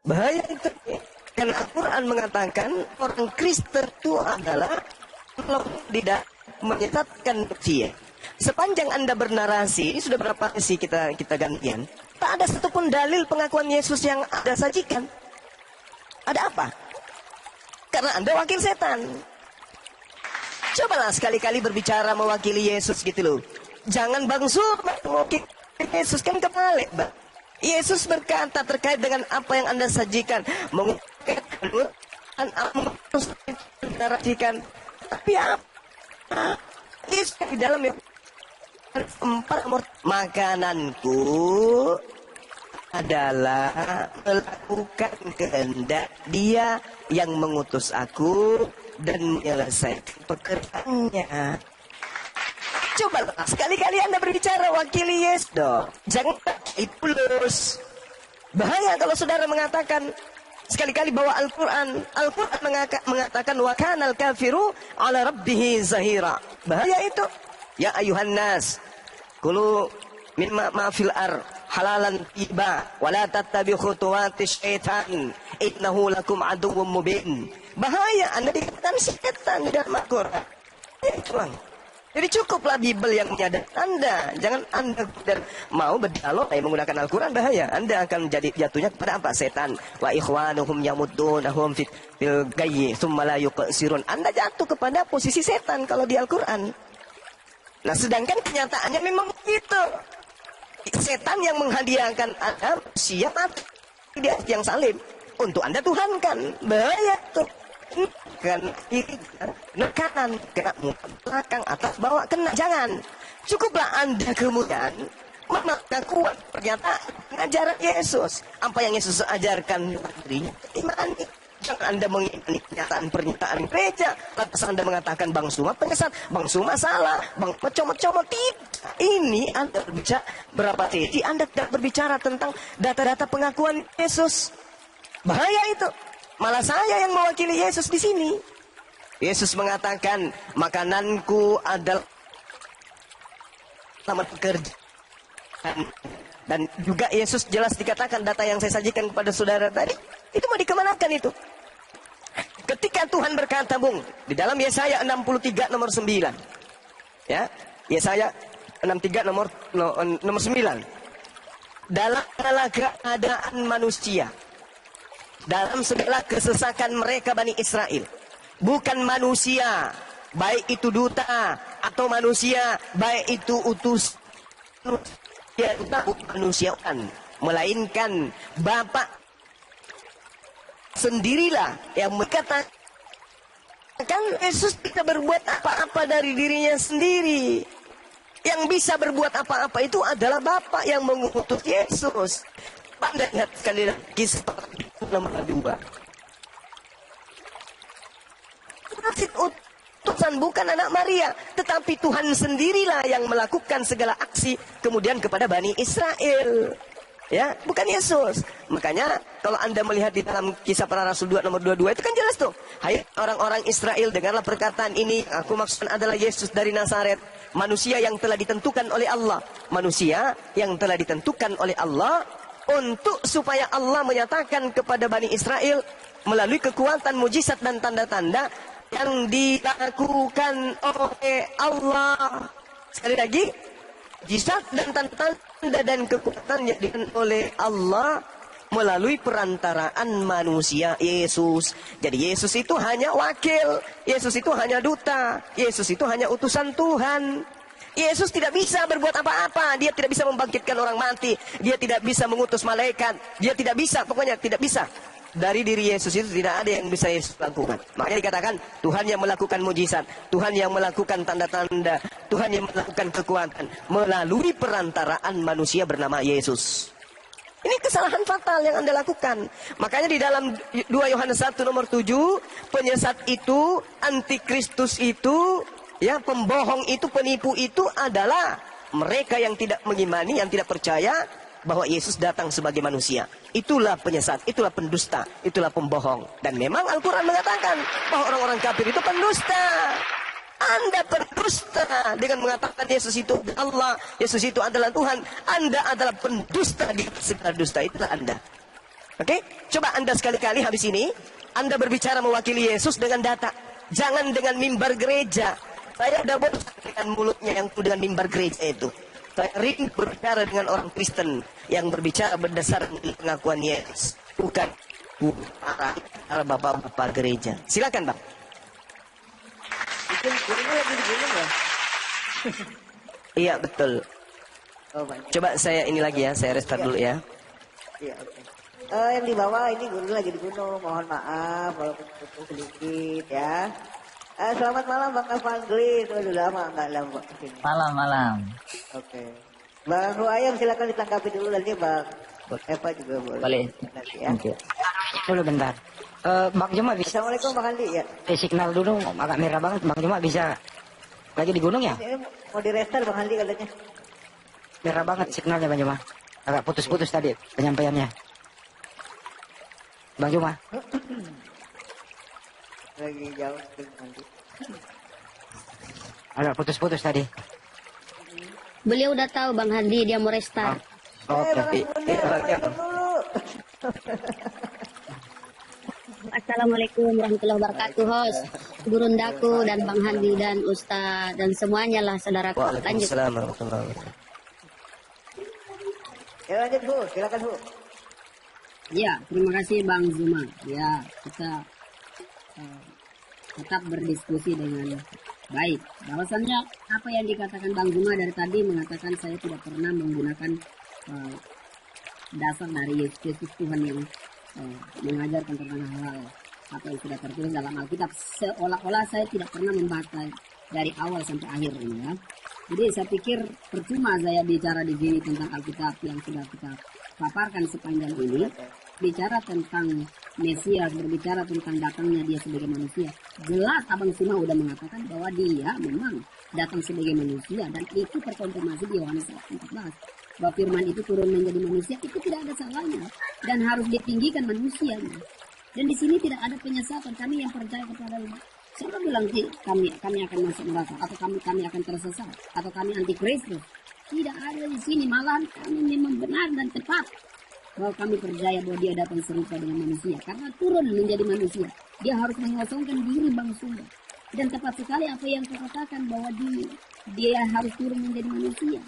Bahaya itu. Karena Al-Quran mengatakan orang Kristen itu adalah kalau tidak menyesatkan manusia. Sepanjang Anda bernarasi, ini sudah berapa sih kita gantian, tak ada satupun dalil pengakuan Yesus yang Anda sajikan. Ada apa? Karena Anda wakil setan. Cobalah sekali-kali berbicara mewakili Yesus gitu loh. Jangan Bang Suma mewakili Yesus, kan kebalik, Bang. Yesus berkata terkait dengan apa yang Anda sajikan, mengartikan, tapi apa? Yesus di dalam yang 4 makananku adalah melakukan kehendak Dia yang mengutus aku dan menyelesaikan pekerjaannya. Coba sekali-kali Anda berbicara wakili Yesus dong. Jangan tulus. Bahaya kalau saudara mengatakan sekali-kali bawa Al-Quran. Al-Quran mengatakan wa kanal kafiru ala rabbihi zahira. Bahaya itu. Ya ayuhan nas, kulu mimma ma fil ar halalan tiba wala tattabi khutuwatis syaitan innahu lakum aduwwum mubin. Bahaya Anda dikatakan setan di dalam Al-Quran. Ya, jadi cukuplah Bible yang menyadari Anda. Jangan Anda mau berdialog menggunakan Al-Quran, bahaya. Anda akan menjadi jatuhnya kepada apa? Setan. Wa ikhwanuhum yamuddunahum fil gayyi tsumma la yuqsirun. Anda jatuh kepada posisi setan kalau di Al-Quran. Nah, sedangkan kenyataannya memang begitu. Setan yang menghadiahkan Anda siap mati yang salim untuk Anda tuhankan. Bahaya tuh. Kan kanan, kena belakang, atas, bawah, kena. Jangan. Cukuplah Anda kemudian mengakuan pernyataan ajaran Yesus. Apa yang Yesus ajarkan dirinya, imani. Jangan Anda mengimani pernyataan gereja. Lantas Anda mengatakan Bang Suma penyesat, Bang Suma salah, Bang Comot-comot. Tidak. Ini Anda berbicara berapa sesi Anda tidak berbicara tentang data-data pengakuan Yesus. Bahaya itu. Malah saya yang mewakili Yesus di sini. Yesus mengatakan, makananku adalah selamat pekerja. Dan juga Yesus jelas dikatakan data yang saya sajikan kepada saudara tadi, itu mau dikemanakan itu? Ketika Tuhan berkata, Bung, di dalam Yesaya 63 nomor 9. Ya, Yesaya 63 nomor 9. Dalam segala keadaan manusia, dalam segala kesesakan mereka Bani Israel, bukan manusia, baik itu duta atau manusia, baik itu utus, ya, bukan manusiawan, melainkan Bapa sendirilah yang berkata, kan Yesus tidak berbuat apa-apa dari dirinya sendiri. Yang bisa berbuat apa-apa itu adalah Bapa yang mengutus Yesus. Anda lihat sekali kisah nomor 2. Utusan bukan anak Maria, tetapi Tuhan sendirilah yang melakukan segala aksi kemudian kepada Bani Israel. Ya, bukan Yesus. Makanya kalau Anda melihat di dalam Kisah Para Rasul 2 nomor 22 itu kan jelas tuh. Hai orang-orang Israel, dengarlah perkataan ini, aku maksudkan adalah Yesus dari Nazaret, manusia yang telah ditentukan oleh Allah. Manusia yang telah ditentukan oleh Allah untuk supaya Allah menyatakan kepada Bani Israel melalui kekuatan mujizat dan tanda-tanda yang dilakukan oleh Allah. Sekali lagi, mujizat dan tanda-tanda dan kekuatan yang dilakukan oleh Allah melalui perantaraan manusia Yesus. Jadi Yesus itu hanya wakil, Yesus itu hanya duta, Yesus itu hanya utusan Tuhan. Yesus tidak bisa berbuat apa-apa. Dia tidak bisa membangkitkan orang mati. Dia tidak bisa mengutus malaikat. Dia tidak bisa, pokoknya tidak bisa. Dari diri Yesus itu tidak ada yang bisa Yesus lakukan. Makanya dikatakan Tuhan yang melakukan mujizat, Tuhan yang melakukan tanda-tanda, Tuhan yang melakukan kekuatan melalui perantaraan manusia bernama Yesus. Ini kesalahan fatal yang Anda lakukan. Makanya di dalam 2 Yohanes 1 nomor 7, penyesat itu, antikristus itu, ya, pembohong itu, penipu itu adalah mereka yang tidak mengimani, yang tidak percaya bahwa Yesus datang sebagai manusia. Itulah penyesat, itulah pendusta, itulah pembohong. Dan memang Al-Quran mengatakan bahwa orang-orang kafir itu pendusta. Anda pendusta dengan mengatakan Yesus itu Allah, Yesus itu adalah Tuhan. Anda adalah pendusta di segala dusta, itulah Anda. Oke? Coba Anda sekali-kali habis ini, Anda berbicara mewakili Yesus dengan data. Jangan dengan mimbar gereja. Saya udah bosan dengan mulutnya yang dengan mimbar gereja itu. Saya rindu berbicara dengan orang Kristen yang berbicara berdasarkan pengakuan Yesus. Bukan para bapak-bapak gereja. Silakan, Bang. Gunungnya lagi di gunung ya? Iya, betul. Oh, banyak. Coba saya ini lagi ya, saya restart dulu ya. Iya, oke. Yang di bawah ini gunung lagi di gunung. Mohon maaf walaupun putus sedikit ya. Selamat malam Bang Avangli. Udah lama nggak lama kesini. Malam. Oke. Bang Ruayam silakan ditanggapi dulu nanti Bang Eva juga boleh. Nanti ya. Oke. Dulu bentar. Bang Juma bisa Assalamualaikum Bang Andi ya. signal dulu agak merah banget. Bang Juma bisa lagi di gunung ya? Ini mau di restart Bang Andi katanya. Merah banget signalnya Bang Juma. Agak putus-putus tadi penyampaiannya. Bang Juma. Lagi jauh nanti. Agak putus-putus tadi. Beliau udah tahu Bang Handi dia mau restart. Oke. Assalamualaikum warahmatullahi wabarakatuh, host, Gurundaku dan Bang Handi dan Ustaz dan semuanya lah saudaraku. Lanjut. Waalaikumsalam warahmatullahi wabarakatuh. Ya lanjut Bu, silakan Bu. Ya, terima kasih Bang Zuma. Ya, kita tetap berdiskusi dengan baik. Bahwasannya apa yang dikatakan Bang Zuma dari tadi mengatakan saya tidak pernah menggunakan dasar dari Yesus Kristus Tuhan yang mengajarkan tentang hal-hal apa yang sudah tertulis dalam Alkitab, seolah-olah saya tidak pernah membaca dari awal sampai akhir ini ya. Jadi saya pikir percuma saya bicara di sini tentang Alkitab yang sudah kita paparkan sepanjang ini, bicara tentang Mesias, berbicara tentang datangnya dia sebagai manusia. Jelas Abang Suma udah mengatakan bahwa dia memang datang sebagai manusia dan itu terkonfirmasi di Yohanes 14. Bahwa firman itu turun menjadi manusia, itu tidak ada salahnya dan harus ditinggikan manusianya. Dan di sini tidak ada penyesatan. Kami yang percaya kepada siapa bilang kami akan masuk neraka atau kami akan tersesat atau kami anti Kristus. Tidak ada di sini, malahan kami memang benar dan tepat bahwa kami percaya bahwa dia datang serupa dengan manusia karena turun menjadi manusia. Dia harus mengosongkan diri Bang Sunda. Dan tepat sekali apa yang kau katakan bahwa dia harus turun menjadi manusia.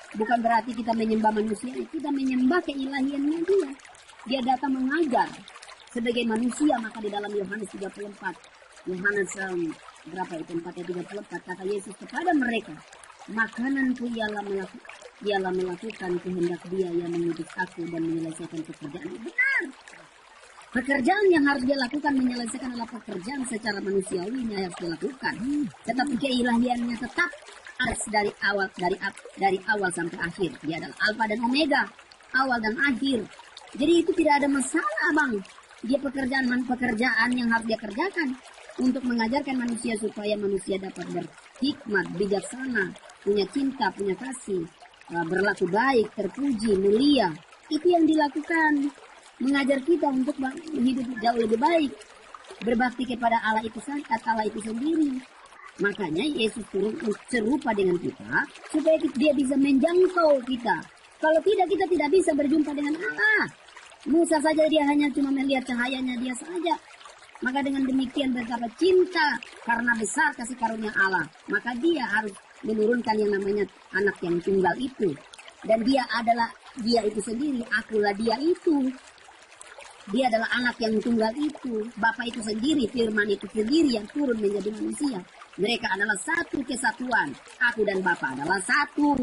Bukan berarti kita menyembah manusia, kita menyembah keilahiannya dia. Dia datang mengajar sebagai manusia, maka di dalam Yohanes 34, Yohanes berapa itu 4:34 kata Yesus kepada mereka, makananku ialah melakukan kehendak dia yang mengutus aku dan menyelesaikan pekerjaan. Benar. Pekerjaan yang harus dia lakukan menyelesaikan adalah pekerjaan secara manusiawi yang harus dilakukan. Tetapi keilahiannya tetap harus dari awal sampai akhir. Dia adalah alfa dan omega, awal dan akhir. Jadi itu tidak ada masalah Bang. Dia pekerjaan yang harus dia kerjakan untuk mengajarkan manusia supaya manusia dapat berhikmat, bijaksana, punya cinta, punya kasih, berlaku baik, terpuji, mulia. Itu yang dilakukan. Mengajar kita untuk hidup jauh lebih baik, berbakti kepada Allah itu sendiri. Makanya Yesus turun serupa dengan kita supaya dia bisa menjangkau kita. Kalau tidak, kita tidak bisa berjumpa dengan Allah. Musa saja dia hanya cuma melihat cahayanya dia saja. Maka dengan demikian betapa cinta karena besar kasih karunia Allah, maka dia harus menurunkan yang namanya anak yang tunggal itu. Dan dia itu sendiri, akulah dia itu. Dia adalah anak yang tunggal itu, Bapa itu sendiri, firman itu sendiri yang turun menjadi manusia. Mereka adalah satu kesatuan. Aku dan Bapa adalah satu.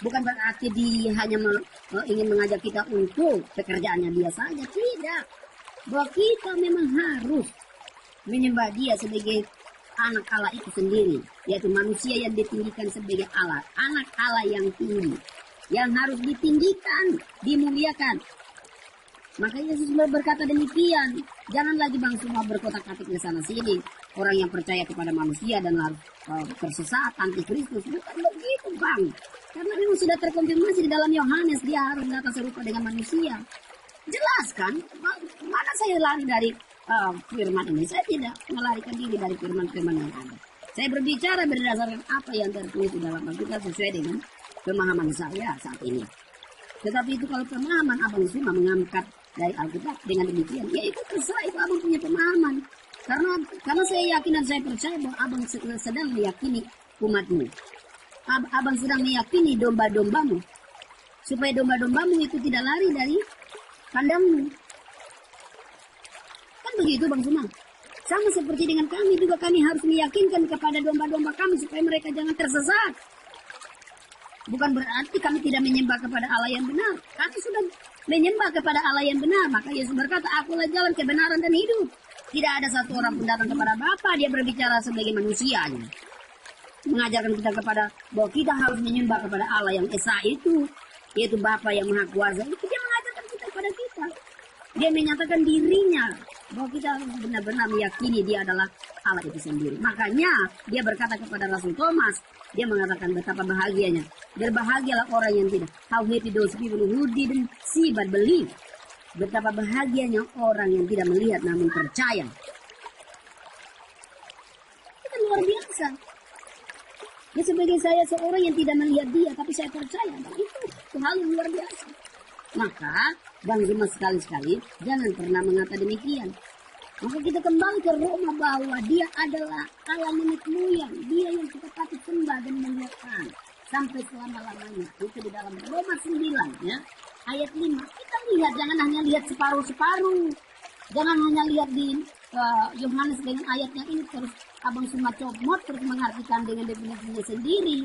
Bukan berarti dia hanya ingin mengajak kita untuk pekerjaannya dia saja. Tidak. Bahwa kita memang harus menyembah dia sebagai anak Allah itu sendiri. Yaitu manusia yang ditinggikan sebagai Allah. Anak Allah yang tinggi. Yang harus ditinggikan, dimuliakan. Maka Yesus berkata demikian. Jangan lagi Bang semua berkotak-katik ke sana sini. Orang yang percaya kepada manusia dan tersesat anti Kristus. Bukan begitu Bang. Karena memang sudah terkonfirmasi di dalam Yohanes. Dia harus datang serupa dengan manusia. Jelas kan? Mana saya lari dari firman ini? Saya tidak melarikan diri dari firman-firman yang ada. Saya berbicara berdasarkan apa yang tertulis di dalam Alkitab sesuai dengan pemahaman saya saat ini. Tetapi itu kalau pemahaman Abang Suma mengangkat dari Alkitab dengan demikian. Ya itu terserah, itu abang punya pemahaman. Karena saya yakin dan saya percaya bahwa abang sedang meyakini umatmu. Abang sedang meyakini domba-dombamu. Supaya domba-dombamu itu tidak lari dari kandangmu. Kan begitu Bang Suma. Sama seperti dengan kami juga, kami harus meyakinkan kepada domba-domba kami supaya mereka jangan tersesat. Bukan berarti kami tidak menyembah kepada Allah yang benar. Kami sudah menyembah kepada Allah yang benar. Maka Yesus berkata, akulah jalan kebenaran dan hidup. Tidak ada satu orang pun datang kepada Bapa, dia berbicara sebagai manusianya. Mengajarkan kita kepada bahwa kita harus menyembah kepada Allah yang Esa itu, yaitu Bapa yang Maha Kuasa. Itu dia mengajarkan kita kepada kita. Dia menyatakan dirinya bahwa kita harus benar-benar meyakini dia adalah Allah itu sendiri. Makanya dia berkata kepada Rasul Thomas, dia mengatakan betapa bahagianya. Berbahagialah orang yang tidak. How happy those people who didn't see but believe. Betapa bahagianya orang yang tidak melihat namun percaya. Itu luar biasa. Ya sebagai saya seorang yang tidak melihat dia, tapi saya percaya. Itu hal yang luar biasa. Maka, Bang Zuma sekali-sekali, jangan pernah mengata demikian. Maka kita kembali ke Roma bahwa dia adalah Allah nenek moyang. Dia yang kita patut sembah dan memuliakan. Sampai selama-lamanya. Itu di dalam Roma 9, ya. Ayat 5. Kita lihat, jangan hanya lihat separuh-separuh. Jangan hanya lihat di Yohanes dengan ayatnya ini terus abang semua comot terus mengartikan dengan definisinya sendiri.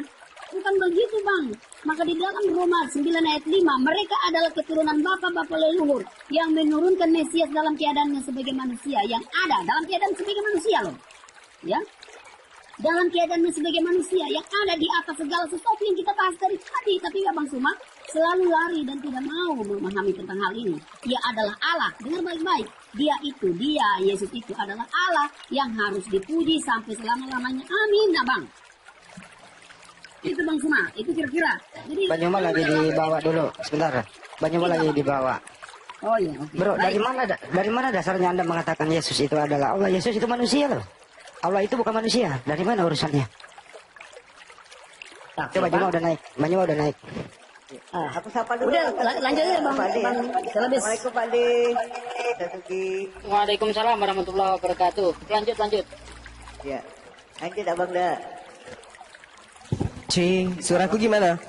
Bukan begitu Bang. Maka di dalam Roma 9 ayat 5, mereka adalah keturunan bapa-bapa leluhur yang menurunkan Mesias dalam keadaannya sebagai manusia, yang ada dalam keadaan sebagai manusia loh. Ya. Dalam keadaannya sebagai manusia yang ada di atas segala sesuatu yang kita bahas dari tadi. Tapi Abang Suma selalu lari dan tidak mau memahami tentang hal ini. Dia adalah Allah. Dengar baik-baik. Dia, Yesus itu adalah Allah yang harus dipuji sampai selama-lamanya. Amin, Abang. Itu Bang Suma, itu kira-kira. Jadi Banyuma lagi dibawa dulu, sebentar. Banyuma lagi dibawa. Oh iya, oke. Bro, dari mana dasarnya Anda mengatakan Yesus itu adalah Allah? Yesus itu manusia loh. Allah itu bukan manusia. Dari mana urusannya? Coba Banyuma udah naik. Banyuma udah naik. Aku sapa dulu. Udah, lanjut aja Bang. Selebes. Assalamualaikum Pak De. Datuki. Waalaikumsalam warahmatullahi wabarakatuh. Lanjut. Ya. Lanjut Abang dah. Cing, suaraku gimana?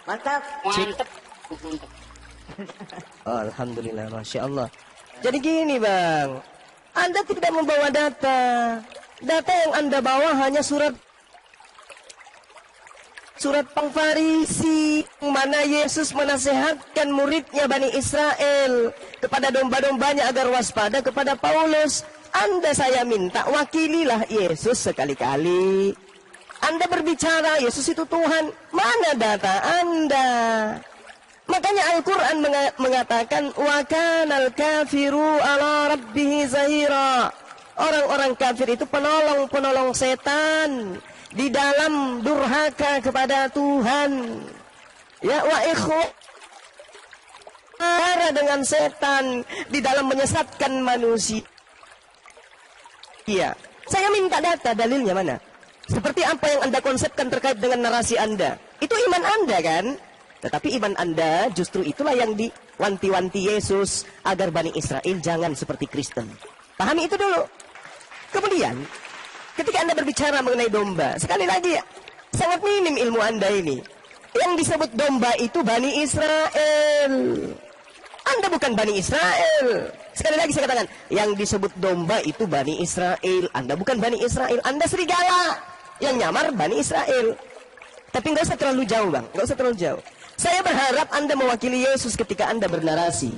Mantap. Mantap. Oh, Alhamdulillah, Masya Allah. Jadi gini Bang, Anda tidak membawa data. Data yang Anda bawa hanya surat Pengfarisi, mana Yesus menasehatkan muridnya Bani Israel kepada domba-dombanya agar waspada kepada Paulus. Anda saya minta wakililah Yesus sekali-kali. Anda berbicara Yesus itu Tuhan, mana data Anda? Makanya Al-Quran mengatakan wa kanal kafiru ala rabbihi zahira. Orang-orang kafir itu penolong setan di dalam durhaka kepada Tuhan. Ya wa ikhwara dengan setan di dalam menyesatkan manusia. Iya, saya minta data, dalilnya mana? Seperti apa yang Anda konsepkan terkait dengan narasi Anda? Itu iman Anda kan? Tetapi iman Anda justru itulah yang diwanti-wanti Yesus agar Bani Israel jangan seperti Kristen. Pahami itu dulu. Kemudian, ketika Anda berbicara mengenai domba, sekali lagi ya, sangat minim ilmu Anda ini. Yang disebut domba itu Bani Israel. Anda bukan Bani Israel. Sekali lagi saya katakan, yang disebut domba itu Bani Israel. Anda bukan Bani Israel, Anda serigala. Yang nyamar Bani Israel. Tapi nggak usah terlalu jauh Bang, nggak usah terlalu jauh. Saya berharap Anda mewakili Yesus ketika Anda bernarasi.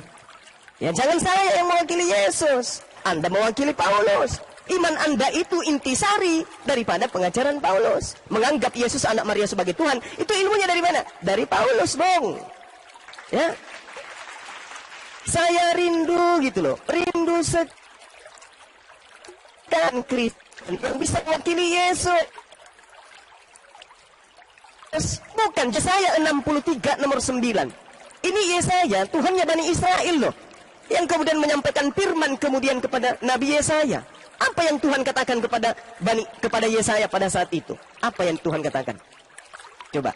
Ya jangan saya yang mewakili Yesus. Anda mewakili Paulus. Iman Anda itu intisari daripada pengajaran Paulus. Menganggap Yesus anak Maria sebagai Tuhan. Itu ilmunya dari mana? Dari Paulus dong. Ya. Saya rindu gitu loh. Rindu sekan Kristen yang bisa mewakili Yesus. Bukan Yesaya 63 nomor 9. Ini Yesaya, Tuhannya Bani Israel loh. Yang kemudian menyampaikan firman kemudian kepada Nabi Yesaya. Apa yang Tuhan katakan kepada Yesaya pada saat itu? Apa yang Tuhan katakan? Coba.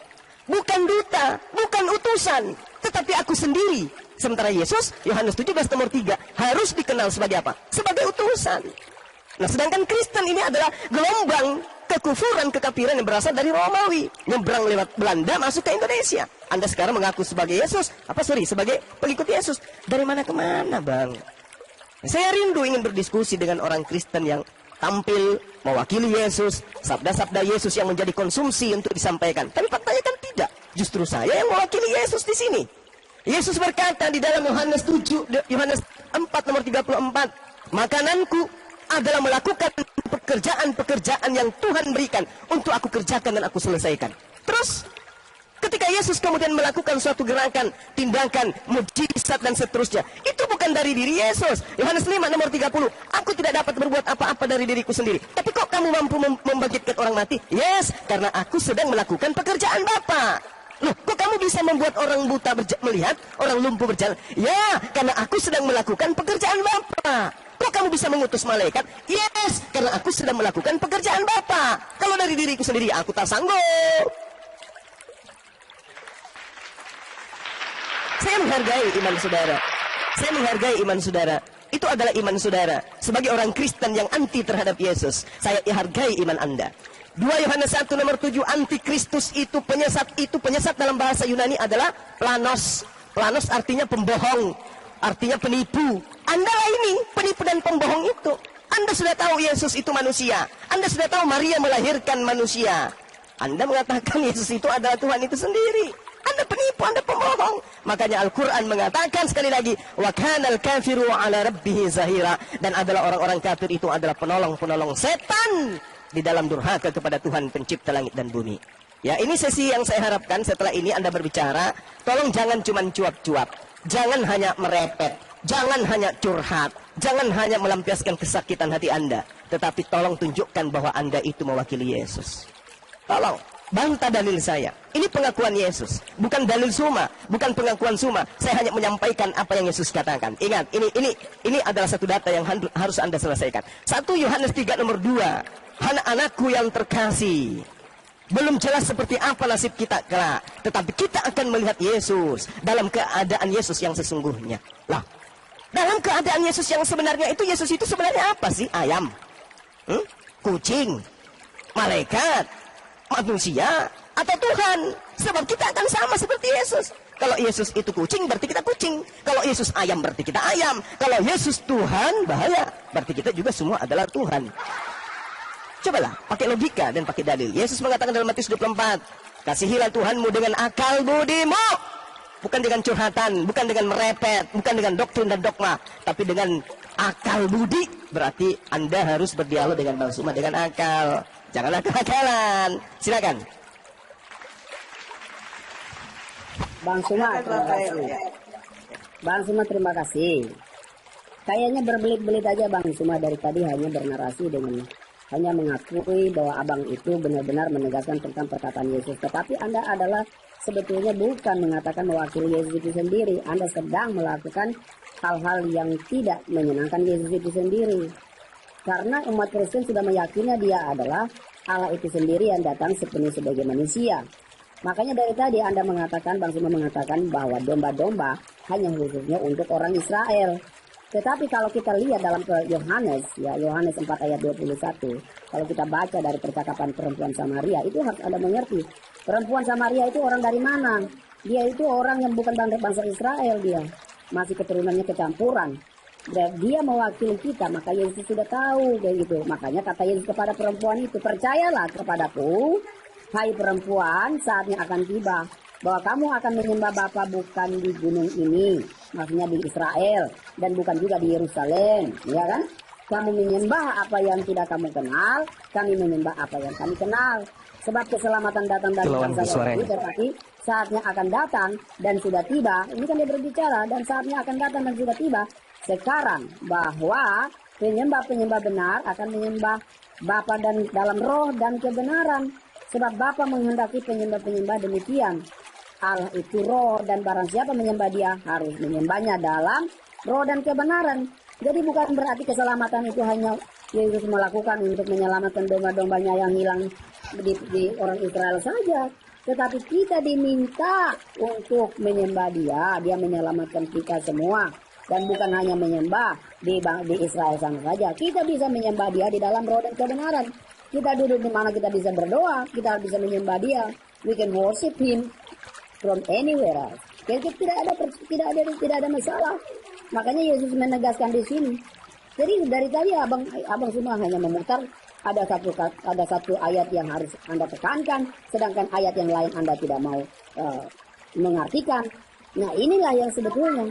Bukan duta, bukan utusan, tetapi aku sendiri. Sementara Yesus, Yohanes 17 nomor 3, harus dikenal sebagai apa? Sebagai utusan. Nah, sedangkan Kristen ini adalah gelombang kekufuran, kekafiran yang berasal dari Romawi, nyebrang lewat Belanda masuk ke Indonesia. Anda sekarang mengaku sebagai Yesus, sebagai pengikut Yesus. Dari mana ke mana, Bang? Saya rindu ingin berdiskusi dengan orang Kristen yang tampil mewakili Yesus, sabda-sabda Yesus yang menjadi konsumsi untuk disampaikan. Tapi faktanya kan tidak. Justru saya yang mewakili Yesus di sini. Yesus berkata di dalam Yohanes 4 nomor 34, makananku adalah melakukan pekerjaan-pekerjaan yang Tuhan berikan untuk aku kerjakan dan aku selesaikan. Terus ketika Yesus kemudian melakukan suatu gerakan, tindakan, mujizat dan seterusnya, itu bukan dari diri Yesus. Yohanes 5 nomor 30, aku tidak dapat berbuat apa-apa dari diriku sendiri. Tapi kok kamu mampu membangkitkan orang mati? Yes, karena aku sedang melakukan pekerjaan Bapa. Loh, kok kamu bisa membuat orang buta melihat, orang lumpuh berjalan? Ya, karena aku sedang melakukan pekerjaan Bapa. Kok kamu bisa mengutus malaikat? Yes, karena aku sedang melakukan pekerjaan Bapa. Kalau dari diriku sendiri, aku tak sanggup. Saya menghargai iman saudara. Saya menghargai iman saudara. Itu adalah iman saudara. Sebagai orang Kristen yang anti terhadap Yesus, saya hargai iman Anda. 2 Yohanes 1 nomor 7, antikristus itu penyesat dalam bahasa Yunani adalah planos. Planos artinya pembohong, artinya penipu. Anda lah ini penipu dan pembohong itu. Anda sudah tahu Yesus itu manusia. Anda sudah tahu Maria melahirkan manusia. Anda mengatakan Yesus itu adalah Tuhan itu sendiri. Anda penipu, Anda pembohong. Makanya Al-Quran mengatakan sekali lagi, wa kanal kafiru ala rabbihi zahira, dan adalah orang-orang kafir itu adalah penolong-penolong setan di dalam durhaka kepada Tuhan pencipta langit dan bumi. Ya, ini sesi yang saya harapkan setelah ini Anda berbicara, tolong jangan cuma cuap-cuap, jangan hanya merepet, jangan hanya curhat, jangan hanya melampiaskan kesakitan hati Anda, tetapi tolong tunjukkan bahwa Anda itu mewakili Yesus. Tolong bantah dalil saya. Ini pengakuan Yesus, bukan dalil suma, bukan pengakuan suma. Saya hanya menyampaikan apa yang Yesus katakan. Ingat, ini adalah satu data yang harus Anda selesaikan. 1 Yohanes 3 nomor 2. Anak-anakku yang terkasih, belum jelas seperti apa nasib kita kelak, tetapi kita akan melihat Yesus dalam keadaan Yesus yang sesungguhnya. Lah, dalam keadaan Yesus yang sebenarnya itu, Yesus itu sebenarnya apa sih? Ayam? Kucing? Malaikat? Manusia? Atau Tuhan? Sebab kita akan sama seperti Yesus. Kalau Yesus itu kucing, berarti kita kucing. Kalau Yesus ayam, berarti kita ayam. Kalau Yesus Tuhan, bahaya, berarti kita juga semua adalah Tuhan. Cobalah, pakai logika dan pakai dalil. Yesus mengatakan dalam Matius 24, kasihilah Tuhanmu dengan akal budimu. Bukan dengan curhatan, bukan dengan merepet, bukan dengan doktrin dan dogma, tapi dengan akal budi. Berarti Anda harus berdialog dengan Bang Suma dengan akal. Janganlah akal-akalan. Silakan. Bang Suma, terima kasih. Bang Suma, terima kasih. Kayaknya berbelit-belit aja Bang Suma dari tadi hanya bernarasi dengan hanya mengakui bahwa abang itu benar-benar menegaskan tentang perkataan Yesus. Tetapi Anda adalah sebetulnya bukan mengatakan mewakili Yesus itu sendiri. Anda sedang melakukan hal-hal yang tidak menyenangkan Yesus itu sendiri. Karena umat Kristen sudah meyakini dia adalah Allah itu sendiri yang datang sepenuhnya sebagai manusia. Makanya dari tadi Anda mengatakan, Bang Suma mengatakan bahwa domba-domba hanya khususnya untuk orang Israel. Tetapi kalau kita lihat dalam Yohanes, ya Yohanes 4 ayat 21, kalau kita baca dari percakapan perempuan Samaria, itu harus Anda mengerti. Perempuan Samaria itu orang dari mana? Dia itu orang yang bukan bangsa Israel dia. Masih keturunannya kecampuran. Dan dia mewakili kita, maka Yesus sudah tahu kayak gitu. Makanya kata Yesus kepada perempuan itu, percayalah kepadaku, hai perempuan, saatnya akan tiba bahwa kamu akan menyembah Bapa bukan di gunung ini, maksudnya di Israel, dan bukan juga di Yerusalem, ya kan? Kamu menyembah apa yang tidak kamu kenal, kami menyembah apa yang kami kenal. Sebab keselamatan datang dari bangsa Yahudi, tetapi saatnya akan datang dan sudah tiba. Ini kan dia berbicara, dan saatnya akan datang dan sudah tiba sekarang bahwa penyembah-penyembah benar akan menyembah Bapa dan dalam roh dan kebenaran. Sebab Bapa menghendaki penyembah-penyembah demikian. Allah itu roh, dan barang siapa menyembah dia harus menyembahnya dalam roh dan kebenaran. Jadi bukan berarti keselamatan itu hanya Yesus melakukan untuk menyelamatkan domba-dombanya yang hilang di orang Israel saja. Tetapi kita diminta untuk menyembah dia. Dia menyelamatkan kita semua. Dan bukan hanya menyembah di Israel sana saja. Kita bisa menyembah dia di dalam roh dan kebenaran. Kita duduk di mana kita bisa berdoa. Kita bisa menyembah dia. We can worship him from anywhere else. Jadi tidak ada masalah. Makanya Yesus menegaskan di sini. Jadi dari tadi abang semua hanya memutar ada satu ayat yang harus Anda tekankan, sedangkan ayat yang lain Anda tidak mau mengartikan. Nah inilah yang sebetulnya,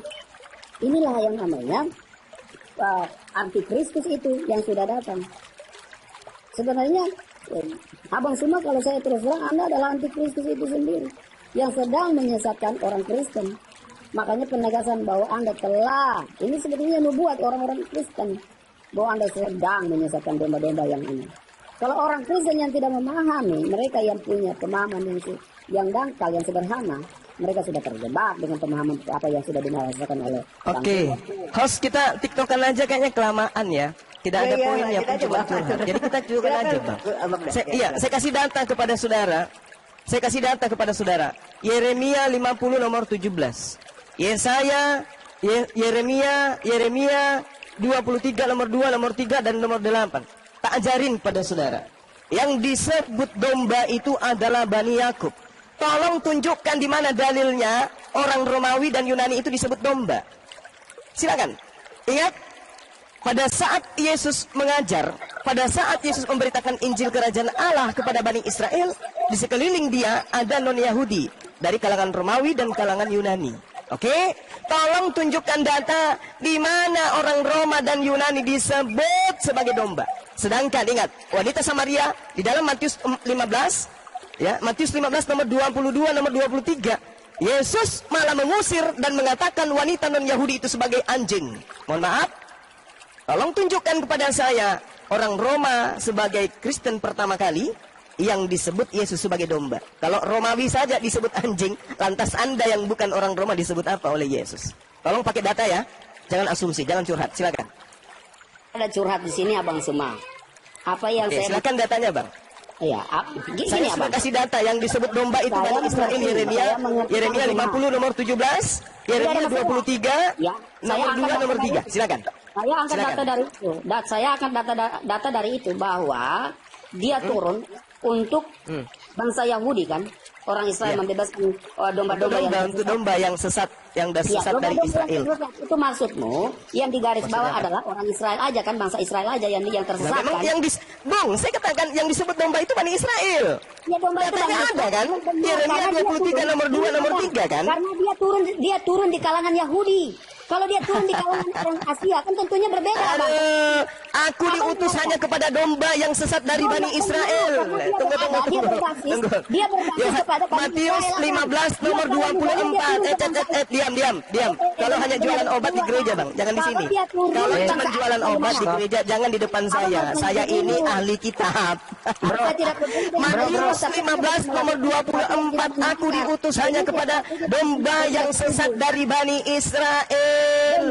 inilah yang namanya antikristus itu yang sudah datang. Sebenarnya abang semua kalau saya terus terang Anda adalah antikristus itu sendiri yang sedang menyesatkan orang Kristen. Makanya penegasan bahwa Anda telah, ini sebetulnya nubuat orang-orang Kristen, bahwa Anda sedang menyesatkan domba-domba yang ini. Kalau orang Kristen yang tidak memahami, mereka yang punya pemahaman yang dangkal, yang sederhana, mereka sudah terjebak dengan pemahaman apa yang sudah dirasakan oleh Oke, host kita tiktokan aja kayaknya kelamaan ya. Tidak ada poinnya pun cuma curhat. Jadi kita curhat aja bang. Saya kasih data kepada saudara. Yeremia 50 nomor 17. Yesaya, Yeremia 23 nomor 2, nomor 3 dan nomor 8. Tak ajarin pada saudara. Yang disebut domba itu adalah Bani Yakub. Tolong tunjukkan di mana dalilnya orang Romawi dan Yunani itu disebut domba. Silakan. Ingat, pada saat Yesus mengajar, pada saat Yesus memberitakan Injil Kerajaan Allah kepada Bani Israel, di sekeliling dia ada non-Yahudi dari kalangan Romawi dan kalangan Yunani. Oke, tolong tunjukkan data di mana orang Roma dan Yunani disebut sebagai domba. Sedangkan ingat, wanita Samaria di dalam Matius 15, ya, Matius 15 nomor 22 nomor 23, Yesus malah mengusir dan mengatakan wanita non-Yahudi itu sebagai anjing. Mohon maaf, tolong tunjukkan kepada saya orang Roma sebagai Kristen pertama kali yang disebut Yesus sebagai domba. Kalau Romawi saja disebut anjing, lantas Anda yang bukan orang Roma disebut apa oleh Yesus? Tolong pakai data ya, jangan asumsi, jangan curhat. Silakan. Ada curhat di sini abang semua. Apa yang saya silakan datanya bang. Iya, gini Saya sudah abang. kasih data yang disebut domba itu Saya Bani Israel. Yeremia 50 nomor 17, Yeremia 23, Ya, nomor 2 nomor 3. Silakan. Saya angkat Silakan. data dari itu. Saya akan data dari itu bahwa dia turun untuk bangsa Yahudi kan. Orang Israel membebaskan domba-domba yang sesat, yang sesat dari Israel. Itu maksudmu yang di garis bawah adalah orang Israel aja kan, bangsa Israel aja yang tersesat Memang kan. Bang, saya katakan yang disebut domba itu Bani Israel. Ya, domba itu Datanya Bani ada kan? Israel. Yeremia 23 nomor 2 nomor 3 kan? Karena dia turun di kalangan Yahudi. Kalau dia turun di kalangan orang Asia kan tentunya berbeda, Bang. Aku diutus hanya kepada domba yang sesat dari Bani Israel. Tunggu. Dia berbasis kepada Bani Matius Israel, 15 nomor 24. Diam. Kalau hanya jualan obat di gereja, Bang, jangan di sini. Kalau cuma jualan obat di gereja, jangan di depan saya. Saya ini ahli kitab. Matius 15 nomor 24. Aku diutus hanya kepada domba yang sesat dari Bani Israel.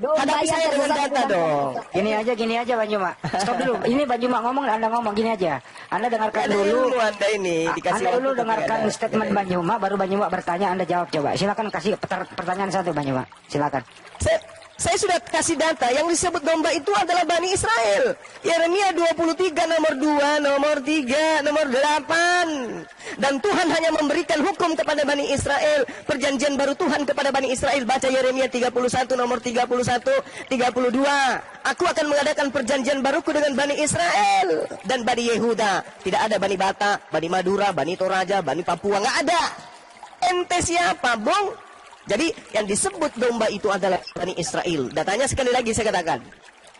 Hadapi saya dengan data dong. Gini aja Bang Juma. Stop dulu. Ini Bang Juma ngomong, Anda ngomong gini aja. Anda dengarkan dulu. Anda ini dikasih Anda dulu waktu dengarkan kepada- statement Bang Juma, baru Bang Juma bertanya, Anda jawab coba. Silakan kasih pertanyaan satu Bang Juma. Silakan. Saya sudah kasih data yang disebut domba itu adalah Bani Israel. Yeremia 23 nomor 2, nomor 3, nomor 8. Dan Tuhan hanya memberikan hukum kepada Bani Israel. Perjanjian baru Tuhan kepada Bani Israel. Baca Yeremia 31 nomor 31, 32. Aku akan mengadakan perjanjian baruku dengan Bani Israel dan Bani Yehuda. Tidak ada Bani Batak, Bani Madura, Bani Toraja, Bani Papua. Nggak ada. Ente siapa, Bong? Jadi yang disebut domba itu adalah Bani Israel. Datanya sekali lagi saya katakan.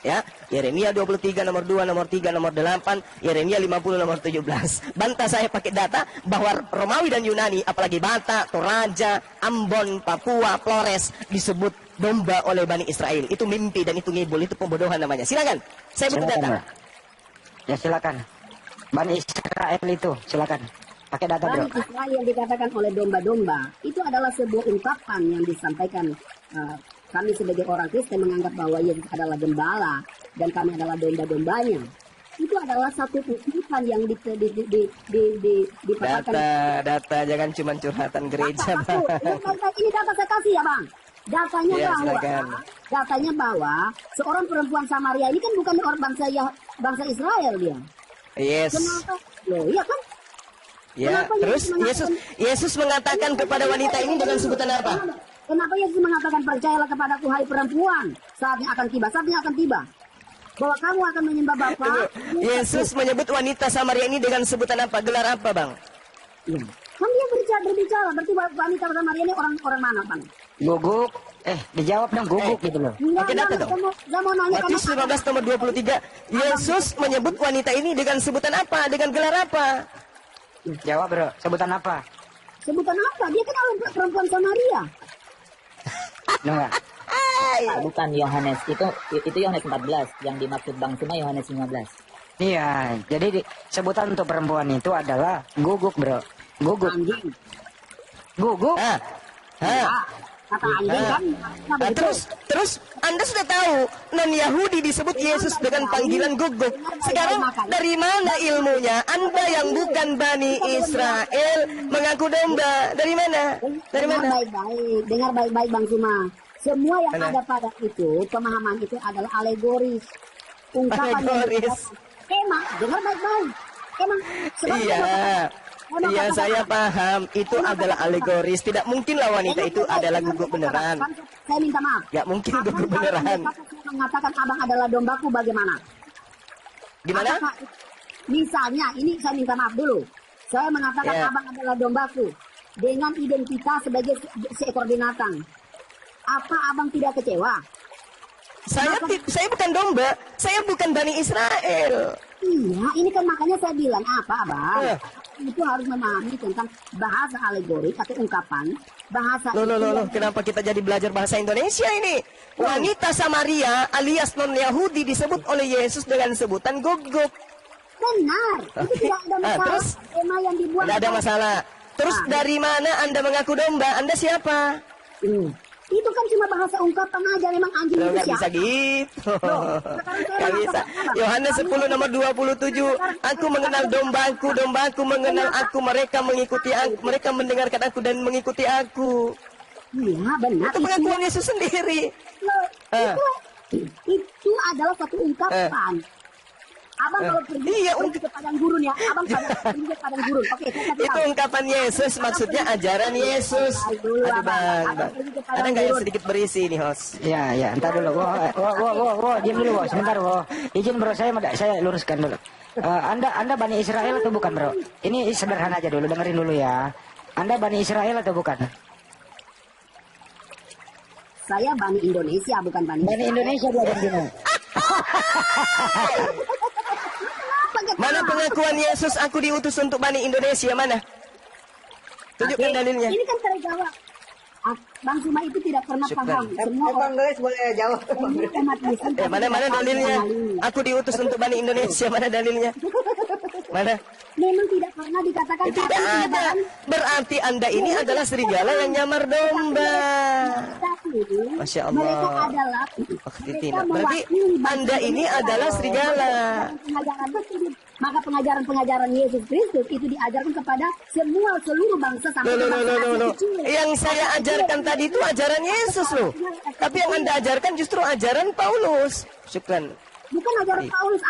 Ya, Yeremia 23 nomor 2, nomor 3, nomor 8, Yeremia 50 nomor 17. Bantah saya pakai data bahwa Romawi dan Yunani, apalagi Batak, Toraja, Ambon, Papua, Flores disebut domba oleh Bani Israel. Itu mimpi dan itu ngibul, itu pembodohan namanya. Silakan. Saya butuh data. Ya silakan. Bani Israel itu, silakan. Pakai data bro. Bani Israel yang dikatakan oleh domba-domba itu adalah sebuah ungkapan yang disampaikan kami sebagai orang Kristen menganggap bahwa Yesus adalah gembala dan kami adalah domba-dombanya. itu adalah satu kehidupan yang dipaparkan. Data jangan cuma curhatan gereja, Bang. Ini data saya kasih ya, Bang. Datanya Ya, bahwa silakan. seorang perempuan Samaria ini kan bukan orang bangsa Israel dia. Yes. Kenapa? Loh, iya kan? Ya, Kenapa terus Yesus Yesus mengatakan kepada wanita ini dengan sebutan apa? Kenapa Yesus mengatakan percayalah kepadaku hai perempuan, saatnya akan tiba, bahwa kamu akan menyembah Bapa. Yesus menyebut wanita Samaria ini dengan sebutan apa? Gelar apa, Bang? Ya. Kan dia berbicara, berarti wanita Samaria ini orang mana, Bang? Guguk. Dijawab dong guguk gitu loh. Oke, data dong. Saya mau nanya Matius 15 nomor 23. Yesus menyebut wanita ini dengan sebutan apa? Dengan gelar apa? Jawab bro. Sebutan apa? Sebutan apa? Dia kan orang perempuan Samaria. Enggak. Bukan Yohanes, itu Yohanes 14, yang dimaksud Bang Suma Yohanes 15. Iya, jadi sebutan untuk perempuan itu adalah guguk bro. Guguk. Anjing. Guguk. Kata anjing kan. Nah, terus Anda sudah tahu non Yahudi disebut Yesus dengan panggilan guguk. Sekarang dari mana ilmunya? Anda yang bukan Bani Israel mengaku domba. Dari mana? Dari mana? Dengar baik-baik Bang Suma. Semua yang ada pada itu, pemahaman itu adalah alegoris. Ungkapan Alegoris. Emang, dengar baik-baik. Emang Iya, saya paham. Itu adalah alegoris. Tidak mungkinlah wanita itu adalah guguk beneran. Saya minta maaf. Gak mungkin guguk beneran. Mengatakan abang adalah dombaku bagaimana? Gimana? Apakah, misalnya, ini saya minta maaf dulu. Saya mengatakan Ya. abang adalah dombaku dengan identitas sebagai seekor binatang. Apa abang tidak kecewa? Saya bukan domba. Saya bukan Bani Israel. Iya, ini kan makanya saya bilang apa, Bang? Eh. Itu harus memahami tentang bahasa alegorik atau ungkapan bahasa. Loh, kenapa kita jadi belajar bahasa Indonesia ini? Wanita Samaria alias non Yahudi disebut oleh Yesus dengan sebutan guguk. Benar, itu tidak ada masalah. Terus? Tema yang dibuat. Tidak ada masalah. Terus dari mana Anda mengaku domba? Anda siapa? Itu kan cuma bahasa ungkapan aja, memang anjing Loh, itu nggak bisa siapa? gitu. sekarang saya Nggak bisa. mengatakan apa? Yohanes 10 nomor 27. Aku mengenal dombaku, dombaku mengenal aku. Mereka mengikuti aku. Mereka mendengarkan aku dan mengikuti aku. Iya, benar. Itu pengakuan Yesus sendiri. Loh, Ah. itu adalah satu ungkapan. Abang kalau pergi, Iya, pergi ke padang gurun ya. Abang pergi ke padang gurun. Oke, saya kasih Itu tahu. ungkapan Yesus, maksudnya ajaran Yesus. Dulu, Aduh, Abang. Bang. Pergi ke padang Ada nggak yang gurun. sedikit berisi nih, host? Ya, entar dulu. Wo, diam dulu, wo. Sebentar, wo. Izin bro, saya luruskan dulu. Anda Bani Israel atau bukan, bro? Ini sederhana aja dulu, dengerin dulu ya. Anda Bani Israel atau bukan? Saya Bani Indonesia, bukan Bani Bani Indonesia dia dan gini. Mana pengakuan Yesus aku diutus untuk Bani Indonesia, mana? Tunjukkan Oke, dalilnya. Ini kan terjawab. Bang Suma itu tidak pernah Syukran. paham. Semua Bang Gelis boleh jawab. umat Islam Mana dalilnya? Aku diutus untuk Bani Indonesia, mana dalilnya? Mana? memang tidak pernah dikatakan Tidak satu ada. perubahan. Berarti Anda ini adalah serigala yang nyamar domba. Tapi Masya Allah. mereka adalah Titina. Berarti Anda ini adalah serigala. Maka pengajaran Yesus Kristus itu diajarkan kepada seluruh bangsa sampai ke bangsa Asia Loh. kecil. Yang saya ajarkan tadi itu ajaran Yesus loh. Tapi yang Anda ajarkan justru ajaran Paulus. Syukran. Bukan ajaran Paulus,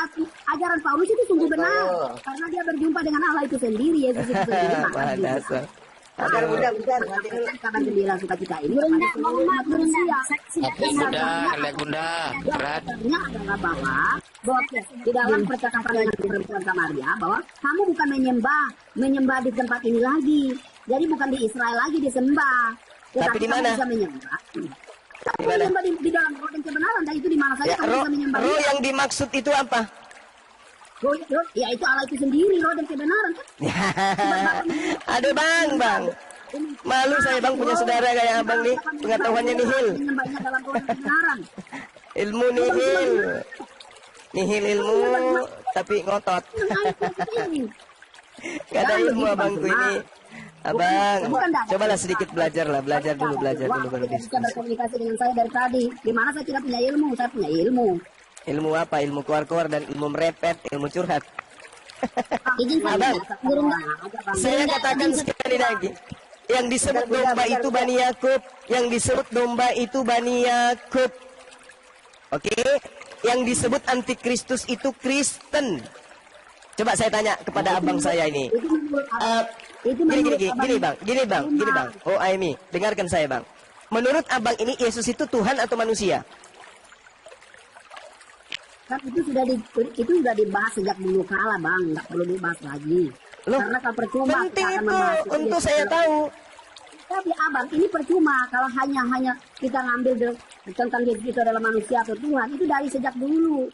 ajaran Paulus itu sungguh benar karena dia berjumpa dengan Allah itu sendiri, Yesus itu sendiri. Wah, dasar. Bentar, bentar. Nanti dulu. Kabar gembira sukacita ini kepada seluruh umat manusia. Lihat bunda, berat. Artinya adalah bahwa di dalam percakapan dengan perempuan Samaria bahwa kamu bukan menyembah di tempat ini lagi. Jadi bukan di Israel lagi disembah. Tapi di kamu mana? bisa menyembah. Kamu Di mana? menyembah di dalam roh dan kebenaran. Dan itu di mana saja Ya, kamu bisa menyembah. roh yang dimaksud itu apa? Roh, ya itu Allah itu sendiri, roh dan kebenaran. Aduh bang. Malu saya bang punya saudara kayak abang nih. Pengetahuannya nihil. Menyembahnya dalam roh dan kebenaran. Ilmu nihil. Nihil ilmu tapi ngotot. Gak ada ilmu abangku ini. Abang, cobalah sedikit belajar dulu baru Wah, diskusi. bisa berkomunikasi dengan saya dari tadi. Di mana saya tidak punya ilmu, saya punya ilmu. Ilmu apa? Ilmu keluar-keluar dan ilmu merepet, ilmu curhat. Izin Abang, burung saya katakan sekali lagi. Yang disebut domba itu Bani Yakub. Yang disebut domba itu Bani Yakub. Oke? Yang disebut antikristus itu Kristen. Coba saya tanya kepada abang saya ini. Gini bang. Oh Aimi, dengarkan saya bang. Menurut abang ini Yesus itu Tuhan atau manusia? Kan itu sudah dibahas sejak dulu kala bang, nggak perlu dibahas lagi. Loh, Karena kalau percuma penting kita akan itu membahas untuk saya tahu. Tapi abang ini percuma kalau hanya kita ngambil tentang Yesus itu adalah manusia atau Tuhan, itu dari sejak dulu.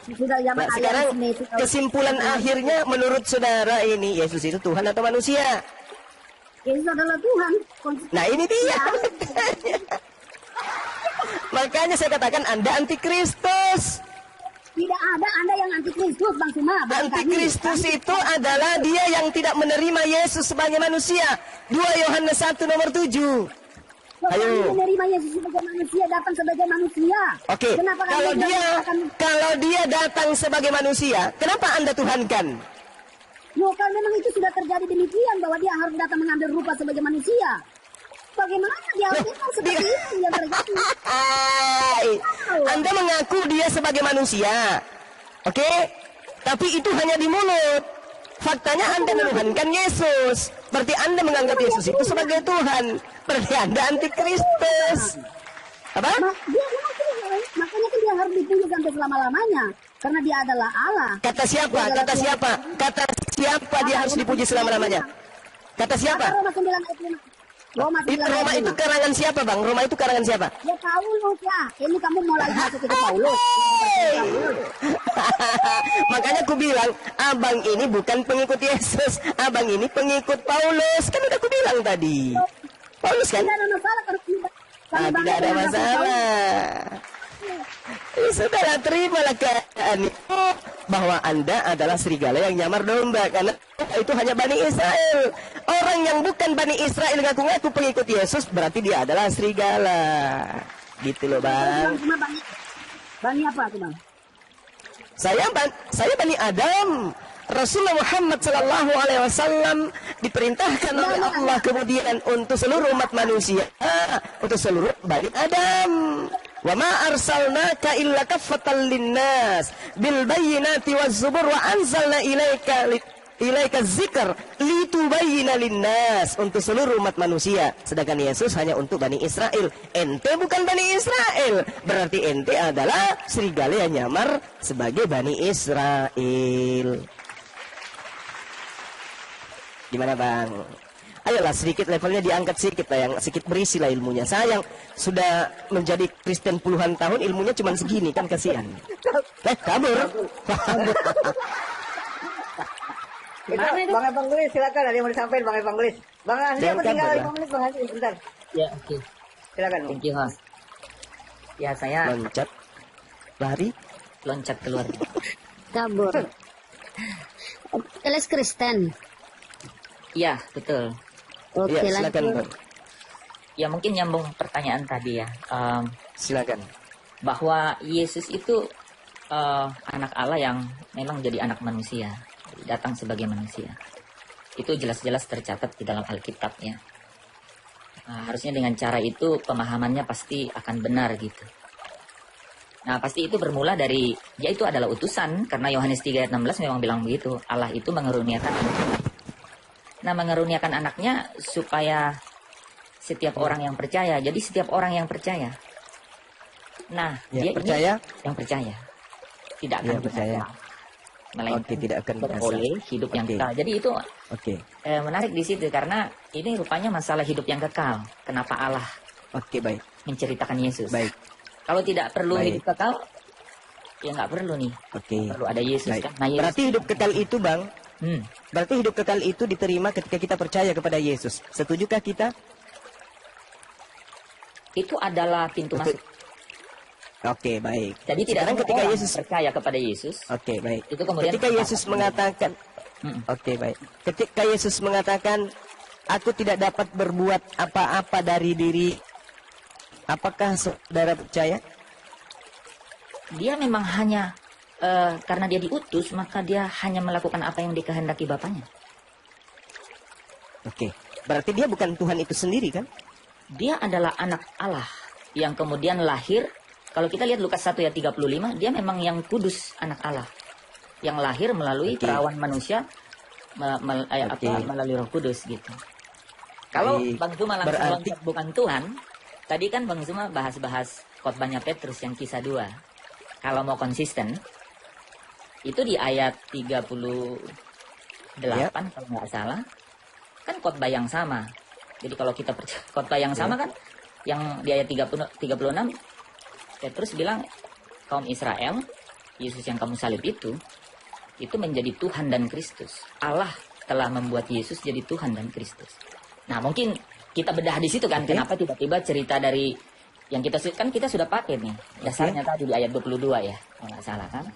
Sudah zaman Nah, sekarang kesimpulan akhirnya menurut saudara ini Yesus itu Tuhan atau manusia? Yesus adalah Tuhan. Nah ini dia. Makanya saya katakan Anda antikristus. Tidak ada Anda yang antikristus bang Suma. Antikristus itu adalah dia yang tidak menerima Yesus sebagai manusia. 2 Yohanes 1 nomor 7. Ayo. Menerima Yesus sebagai manusia, datang sebagai manusia. Oke. Kenapa Kalau dia datang sebagai manusia, kenapa Anda tuhankan? Loh, kalau memang itu sudah terjadi demikian bahwa dia harus datang mengambil rupa sebagai manusia. Bagaimana dia harus datang seperti itu yang terjadi? Anda mengaku dia sebagai manusia. Oke? Tapi itu hanya di mulut. Faktanya Anda menuhankan Yesus. Berarti Anda menganggap Yesus itu sebagai Tuhan. Berarti Anda antikristus. Apa? Makanya kan dia harus dipuji sampai selama-lamanya. Karena dia adalah Allah. Kata siapa? Kata siapa? Kata siapa dia harus dipuji selama-lamanya? Kata siapa? Roma 9 ayat 5. Roma 9 ayat 5. Roma itu karangan siapa bang? Roma itu karangan siapa? Ya Paulus ya. Ini kamu mulai masuk ke Paulus. Makanya aku bilang, abang ini bukan pengikut Yesus, abang ini pengikut Paulus. Kan udah aku bilang tadi. Paulus kan? Tidak ada masalah kalau tidak ada masalah. Sudahlah, terimalah keadaan itu bahwa Anda adalah serigala yang nyamar domba, karena itu hanya Bani Israel. Orang yang bukan Bani Israel ngaku-ngaku pengikut Yesus berarti dia adalah serigala. Gitu loh bang. Bani apa tuh bang? Saya Bani Adam. Rasulullah Muhammad Sallallahu Alaihi Wasallam diperintahkan oleh Allah kemudian untuk seluruh umat manusia, untuk seluruh Bani Adam. Wa ma arsalnaka illa kaffatan linnas bil bayyinati waz zubur wa anzalna ilaika dzikr litubayyana linnas, untuk seluruh umat manusia. Sedangkan Yesus hanya untuk Bani Israel. Ente bukan Bani Israel, berarti ente adalah serigala yang nyamar sebagai Bani Israel. Gimana bang? Ayolah sedikit levelnya diangkat sedikit lah, yang sedikit berisi lah ilmunya. Saya yang sudah menjadi Kristen puluhan tahun ilmunya cuma segini kan, kasihan. Kabur. Bang Evangelis silakan, ada yang mau disampaikan Bang Evangelis. Bang Andi Jangan tinggal kabur, 5 menit Bang Andi sebentar. Ya, oke. Silakan. Bang. Thank you, host. Ya, saya Loncat, lari. loncat keluar. Kabur. Kelas Kristen. Iya, betul. Oke, Ya, silakan lanjut. bang. Ya, mungkin nyambung pertanyaan tadi ya. Silakan. Bahwa Yesus itu anak Allah yang memang jadi anak manusia, datang sebagai manusia. Itu jelas-jelas tercatat di dalam Alkitab ya. Harusnya dengan cara itu pemahamannya pasti akan benar gitu. Nah, pasti itu bermula dari, ya itu adalah utusan, karena Yohanes 3 ayat 16 memang bilang begitu. Allah itu mengeruniakan anaknya. Nah, mengeruniakan anaknya supaya setiap orang yang percaya. Jadi setiap orang yang percaya. Nah, Ya, dia percaya? yang percaya. Tidak akan Ya, percaya. melainkan Oke, tidak akan binasa. beroleh hidup yang Oke. kekal. Jadi itu Oke. menarik di situ karena ini rupanya masalah hidup yang kekal. Kenapa Allah Oke, baik. menceritakan Yesus? Baik. Kalau tidak perlu Baik. hidup kekal, ya nggak perlu nih. Oke. Perlu ada Yesus Baik. kan? Nah, Yesus, Berarti hidup kekal itu bang, Hmm. berarti hidup kekal itu diterima ketika kita percaya kepada Yesus. Setujukah kita? itu adalah pintu Betul. masuk. Oke, baik. Jadi tidak Sekarang semua ketika orang Yesus, percaya kepada Yesus. oke, baik. Itu kemudian Ketika Yesus mengatakan, Mm-mm. oke, baik. Ketika Yesus mengatakan, aku tidak dapat berbuat apa-apa dari diri, apakah saudara percaya? dia memang hanya karena dia diutus, maka dia hanya melakukan apa yang dikehendaki Bapaknya. Oke. Berarti dia bukan Tuhan itu sendiri kan? Dia adalah anak Allah yang kemudian lahir. Kalau kita lihat Lukas 1 ayat 35, dia memang yang kudus, anak Allah. Yang lahir melalui perawan manusia, melalui Roh Kudus gitu. Kalau Bang Zuma langsung loncat bukan Tuhan, tadi kan Bang Zuma bahas-bahas khotbahnya Petrus yang kisah 2. Kalau mau konsisten, itu di ayat 38 kalau nggak salah, kan khotbah yang sama. Jadi kalau kita percaya khotbah yang sama kan, yang di ayat 36, Petrus bilang, kaum Israel, Yesus yang kamu salib itu menjadi Tuhan dan Kristus. Allah telah membuat Yesus jadi Tuhan dan Kristus. Nah mungkin kita bedah di situ kan, kenapa tiba-tiba cerita dari yang kita sudah pakai nih dasarnya tadi di ayat 22 ya, kalau nggak salah kan,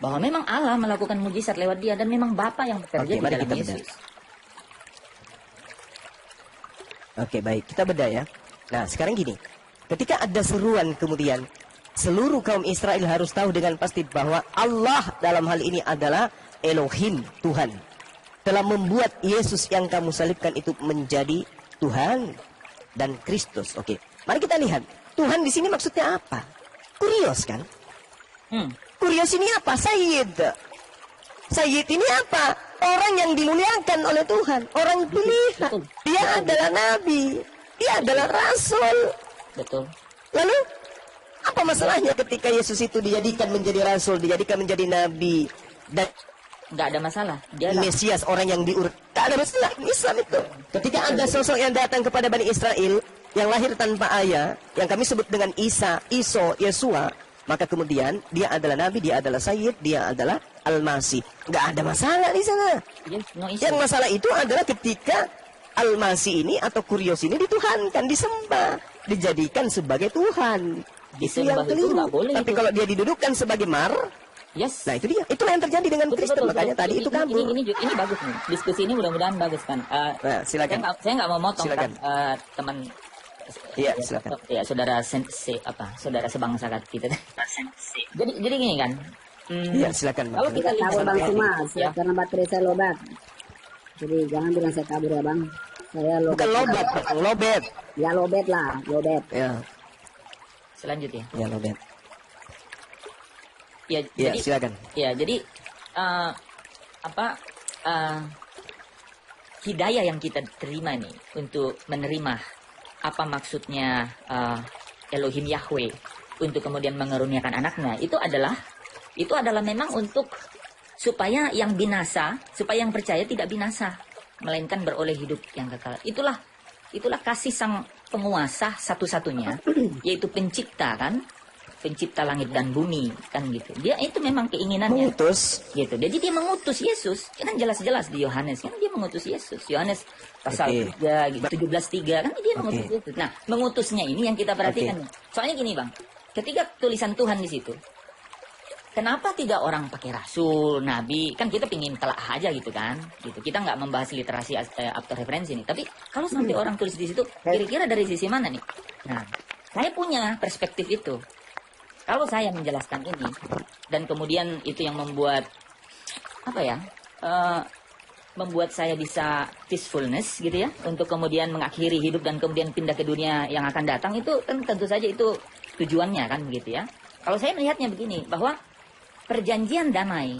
bahwa memang Allah melakukan mujizat lewat dia dan memang Bapa yang bekerja di dalam Yesus. Oke, baik, kita bedah ya. Nah sekarang gini, ketika ada seruan kemudian seluruh kaum Israel harus tahu dengan pasti bahwa Allah dalam hal ini adalah Elohim, Tuhan, telah membuat Yesus yang kamu salibkan itu menjadi Tuhan dan Kristus. Oke, mari kita lihat Tuhan di sini maksudnya apa? Kurios kan? Kurios ini apa? Sayyid. Sayyid ini apa? Orang yang dimuliakan oleh Tuhan, orang pilihan. Dia adalah nabi, dia adalah rasul. Betul. Lalu apa masalahnya ketika Yesus itu dijadikan menjadi rasul, dijadikan menjadi nabi, dan nggak ada masalah. Dia Mesias, orang yang diurut. Tak ada masalah Islam itu. Ketika ada sosok yang datang kepada Bani Israel yang lahir tanpa ayah, yang kami sebut dengan Yesua, maka kemudian dia adalah nabi, dia adalah sayyid, dia adalah Al-Masih. Nggak ada masalah di sana. Yang masalah itu adalah ketika Al-Masih ini atau Kurios ini dituhankan, disembah, dijadikan sebagai Tuhan. Itu yang keliru. Tapi kalau dia didudukkan sebagai yes. Nah itu dia. Itulah yang terjadi dengan Kristen. Makanya tadi itu kabur. Ini bagus nih. Diskusi ini mudah-mudahan bagus kan. Nah, silakan. Saya nggak mau motong kan, teman. Iya, silakan. Ya, saudara sebangsa kita. Jadi gini kan. Iya, silakan. Kalau kita lihat Bang Zuma, karena baterai saya lobat. Jadi jangan bilang saya kabur ya Bang. Saya lobat. Bukan lobat, lobet. Ya lobet lah, lobet. Ya. Selanjutnya. Ya, lobet. Ya, Ya, jadi, silakan. ya, jadi hidayah yang kita terima nih untuk menerima apa maksudnya Elohim Yahweh untuk kemudian mengeruniakan anaknya, itu adalah memang untuk supaya yang binasa, supaya yang percaya tidak binasa, melainkan beroleh hidup yang kekal. Itulah kasih sang penguasa satu-satunya, yaitu pencipta kan, pencipta langit dan bumi kan gitu. Dia itu memang keinginannya. Mengutus. Gitu. Jadi dia mengutus Yesus. Kan jelas-jelas di Yohanes kan dia mengutus Yesus. Yohanes pasal 3 gitu, 17:3 kan dia mengutus Yesus. Nah, mengutusnya ini yang kita perhatikan. Soalnya gini, Bang. Ketika tulisan Tuhan di situ, kenapa tidak orang pakai rasul, nabi? Kan kita pingin telah aja gitu kan. Gitu. Kita nggak membahas literasi atau referensi nih. Tapi kalau sampai orang tulis di situ, kira-kira dari sisi mana nih? Nah, saya punya perspektif itu. Kalau saya menjelaskan ini dan kemudian itu yang membuat membuat saya bisa peacefulness gitu ya, untuk kemudian mengakhiri hidup dan kemudian pindah ke dunia yang akan datang, itu kan tentu saja itu tujuannya kan begitu ya. Kalau saya melihatnya begini, bahwa perjanjian damai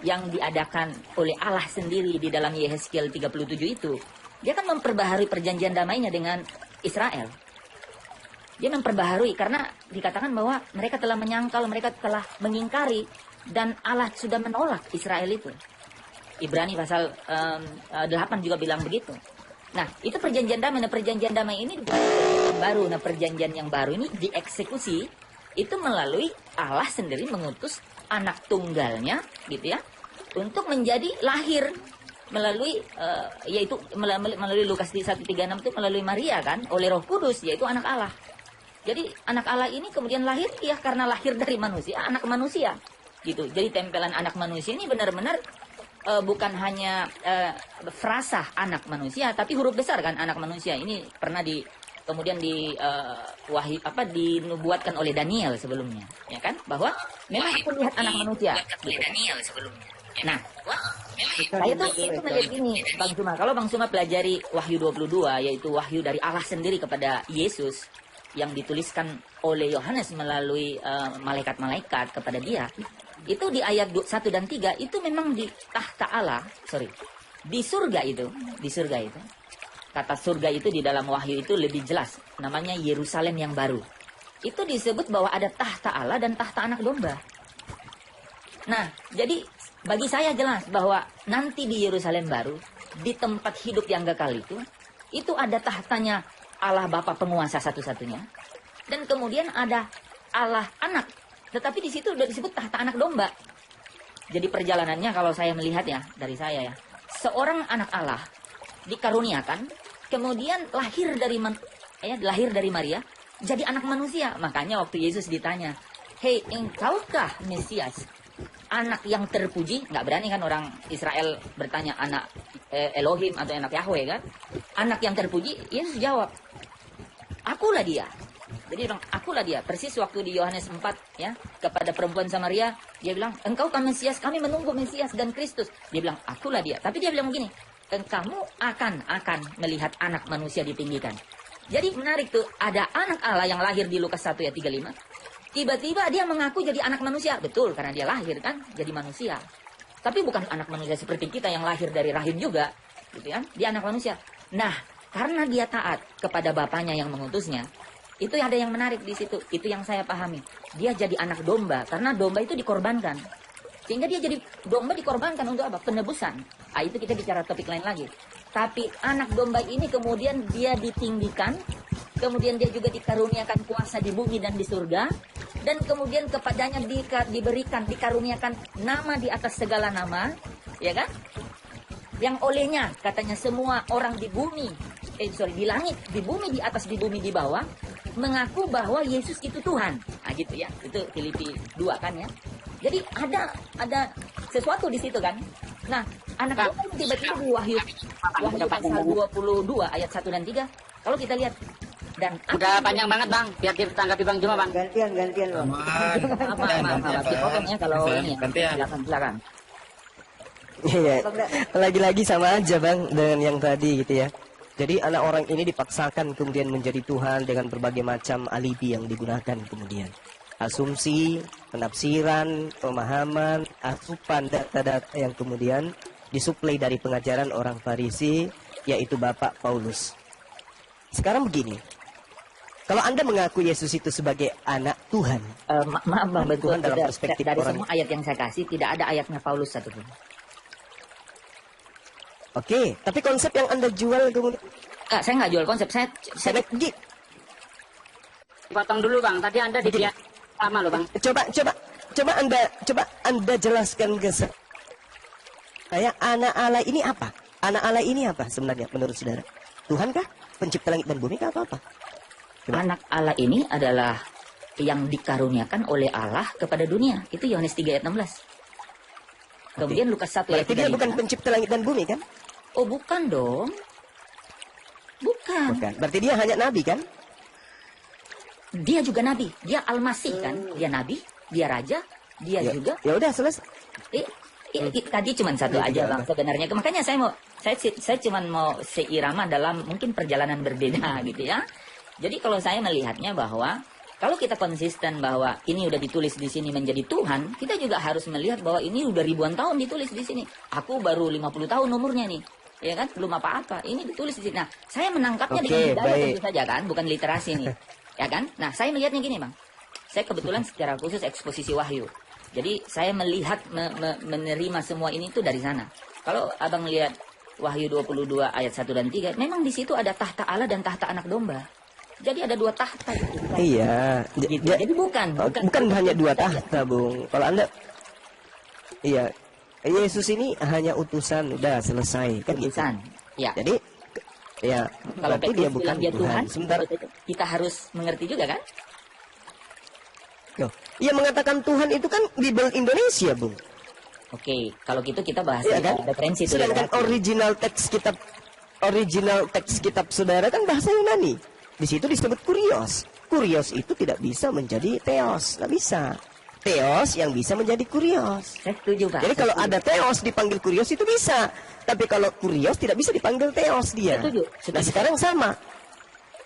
yang diadakan oleh Allah sendiri di dalam Yehezkiel 37 itu, dia kan memperbaharui perjanjian damainya dengan Israel. Dia memperbaharui karena dikatakan bahwa mereka telah menyangkal, mereka telah mengingkari, dan Allah sudah menolak Israel itu. Ibrani pasal 8 juga bilang begitu. Nah, itu perjanjian damai. Nah, perjanjian damai ini baru. Nah, perjanjian yang baru ini dieksekusi itu melalui Allah sendiri mengutus anak tunggalnya gitu ya, untuk menjadi lahir melalui yaitu melalui Lukas 1:36 itu melalui Maria kan, oleh Roh Kudus, yaitu anak Allah. Jadi anak Allah ini kemudian lahir ya karena lahir dari manusia, anak manusia gitu. Jadi tempelan anak manusia ini benar-benar bukan hanya frasa anak manusia, tapi huruf besar kan, anak manusia. Ini pernah kemudian dinubuatkan oleh Daniel sebelumnya, ya kan? Bahwa memang aku lihat anak manusia. Gitu. Nah, saya tuh itu melihat gini, Bang Suma. Kalau Bang Suma pelajari Wahyu 22, yaitu wahyu dari Allah sendiri kepada Yesus yang dituliskan oleh Yohanes melalui malaikat-malaikat kepada dia, itu di ayat 1 dan 3 itu memang di tahta Allah, di surga itu. Kata surga itu di dalam wahyu itu lebih jelas, namanya Yerusalem yang baru. Itu disebut bahwa ada tahta Allah dan tahta anak domba. Nah, jadi bagi saya jelas bahwa nanti di Yerusalem baru, di tempat hidup yang kekal itu ada tahtanya Allah Bapa penguasa satu-satunya. Dan kemudian ada Allah anak. Tetapi di situ sudah disebut tahta anak domba. Jadi perjalanannya kalau saya melihat ya, dari saya ya, seorang anak Allah dikaruniakan, kemudian lahir dari Maria, jadi anak manusia. Makanya waktu Yesus ditanya, "Hei, engkaukah Mesias? Anak yang terpuji?" Nggak berani kan orang Israel bertanya anak Elohim atau anak Yahweh kan? Anak yang terpuji, Yesus jawab, "Akulah dia." Jadi bilang, "Akulah dia." Persis waktu di Yohanes 4 ya, kepada perempuan Samaria, dia bilang, "Engkau kan Mesias, kami menunggu Mesias dan Kristus." Dia bilang, "Akulah dia." Tapi dia bilang begini, "Kamu akan melihat anak manusia ditinggikan." Jadi menarik tuh, ada anak Allah yang lahir di Lukas 1 ayat 35. Tiba-tiba dia mengaku jadi anak manusia. Betul, karena dia lahir kan, jadi manusia. Tapi bukan anak manusia seperti kita yang lahir dari rahim juga. Gitu kan? Dia anak manusia. Nah, karena dia taat kepada bapaknya yang mengutusnya, itu ada yang menarik di situ. Itu yang saya pahami. Dia jadi anak domba, karena domba itu dikorbankan. Sehingga dia jadi domba dikorbankan untuk apa? Penebusan. Itu kita bicara topik lain lagi. Tapi anak domba ini kemudian dia ditinggikan, kemudian dia juga dikaruniakan kuasa di bumi dan di surga, dan kemudian kepadanya dikaruniakan nama di atas segala nama, ya kan? Yang olehnya katanya semua orang di bumi, di langit, di bumi, di atas, di bumi, di bawah, mengaku bahwa Yesus itu Tuhan. Gitu ya. Itu Filipi 2 kan ya. Jadi ada sesuatu di situ kan. Nah, anak itu tiba-tiba di Wahyu pasal 22 ayat 1 dan 3. Kalau kita lihat dan Udah panjang banget Bang, biar ditanggapi Bang Juma Bang. Gantian Bang. maaf dipotong ya kalau ini. Silakan. Iya, lagi-lagi sama aja Bang dengan yang tadi gitu ya. Jadi anak orang ini dipaksakan kemudian menjadi Tuhan dengan berbagai macam alibi yang digunakan kemudian. Asumsi, penafsiran, pemahaman, asupan data-data yang kemudian disuplai dari pengajaran orang Farisi, yaitu Bapak Paulus. Sekarang begini, kalau Anda mengaku Yesus itu sebagai anak Tuhan, Maaf Bang, betul. Tuhan dalam perspektif Dari orang. semua ayat yang saya kasih, tidak ada ayatnya Paulus satupun. Oke, tapi konsep yang Anda jual kemudian, Saya nggak jual konsep. Saya Potong dulu Bang, tadi Anda dibiar lama loh Bang. coba Anda jelaskan ke saya, anak Allah ini apa? Anak Allah ini apa sebenarnya menurut saudara? Tuhan kah? Pencipta langit dan bumi kah, apa? Anak Allah ini adalah yang dikaruniakan oleh Allah kepada dunia. Itu Yohanes 3 ayat 16. Kemudian Lukas 1 ayat Berarti dia 35. bukan pencipta langit dan bumi kan? Oh, bukan dong. Bukan. Bukan. Berarti dia hanya nabi kan? Dia juga nabi. Dia Al-Masih kan? Dia nabi, dia raja, dia Ya, juga. ya udah selesai. Tadi cuma satu Ya, aja juga Bang sebenarnya. Makanya saya cuma mau seirama dalam mungkin perjalanan berbeda gitu ya. Jadi kalau saya melihatnya bahwa kalau kita konsisten bahwa ini udah ditulis di sini menjadi Tuhan, kita juga harus melihat bahwa ini udah ribuan tahun ditulis di sini. Aku baru 50 tahun umurnya nih. Ya kan? Belum apa-apa. Ini ditulis di sini. Nah, saya menangkapnya Oke, dengan budaya baik. tentu saja kan, bukan literasi nih. Ya kan? Nah, saya melihatnya gini, Bang. Saya kebetulan secara khusus eksposisi wahyu. Jadi saya melihat menerima semua ini itu dari sana. Kalau Abang lihat Wahyu 22 ayat 1 dan 3, memang di situ ada tahta Allah dan tahta anak domba. Jadi ada dua tahta gitu. Iya. Gitu. Jadi bukan hanya dua tahta, Bung. Kalau Anda, iya, Yesus ini hanya utusan, udah selesai kan gitu. utusan. Ya. Jadi, ya, Kalau berarti dia Petrus bukan bilang dia Tuhan, Sebentar, kita harus mengerti juga kan? loh, ia mengatakan Tuhan itu kan Bible Indonesia, Bung. Oke, kalau gitu kita bahas Iya kan? referensi itu. Sedangkan original teks kitab saudara kan bahasa Yunani. Di situ disebut kurios. Kurios itu tidak bisa menjadi teos, nggak bisa. Teos yang bisa menjadi kurios. Saya setuju, Pak. Jadi Saya kalau setuju. ada teos dipanggil kurios itu bisa. Tapi kalau kurios tidak bisa dipanggil teos dia. Setuju, Nah setuju. sekarang sama.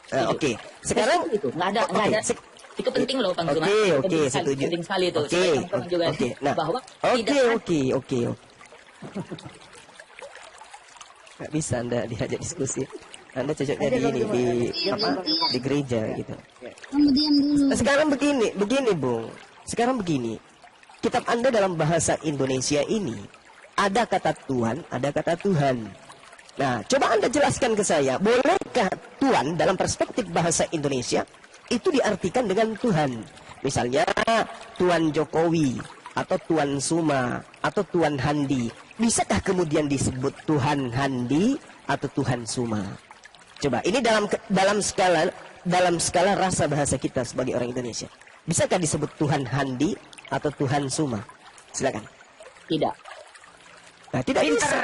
Setuju. Oke. Sekarang Saya setuju itu. Nggak ada. Itu penting loh, Bang Zuma. Oke, Itu oke, penting sekali- setuju. Penting sekali itu. Oke, Supaya teman-teman juga oke. Nah, bahwa tidak ada. oke. Nggak bisa Anda diajak diskusi. Anda cocoknya di ini di gereja gitu. Kamu diam dulu. Nah, sekarang begini Bung. Sekarang begini. Kitab Anda dalam bahasa Indonesia ini ada kata Tuhan, ada kata Tuhan. Nah, coba Anda jelaskan ke saya, bolehkah Tuhan dalam perspektif bahasa Indonesia itu diartikan dengan Tuhan? Misalnya Tuan Jokowi atau Tuan Suma atau Tuan Handi. Bisakah kemudian disebut Tuhan Handi atau Tuhan Suma? Coba, ini dalam skala rasa bahasa kita sebagai orang Indonesia. Bisakah disebut Tuhan Handi atau Tuhan Suma? Silakan. Tidak. Nah, tidak bisa.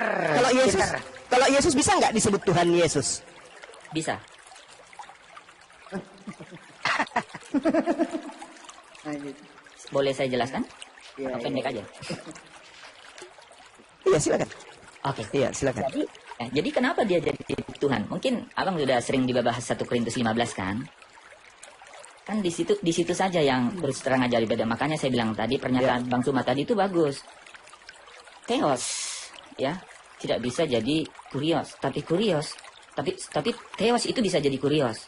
Kalau Yesus bisa nggak disebut Tuhan Yesus? Bisa. Lanjut. Boleh saya jelaskan? Iya, Atau pendek aja. Iya, silakan. Oke. Iya, silakan. Jadi kenapa dia jadi Tuhan? Mungkin abang sudah sering juga bahas 1 Korintus 15 kan? Kan di situ saja yang terus terang aja beda. Makanya saya bilang tadi pernyataan Bang Suma tadi itu bagus. Theos, ya, tidak bisa jadi kurios. Tapi Theos itu bisa jadi kurios.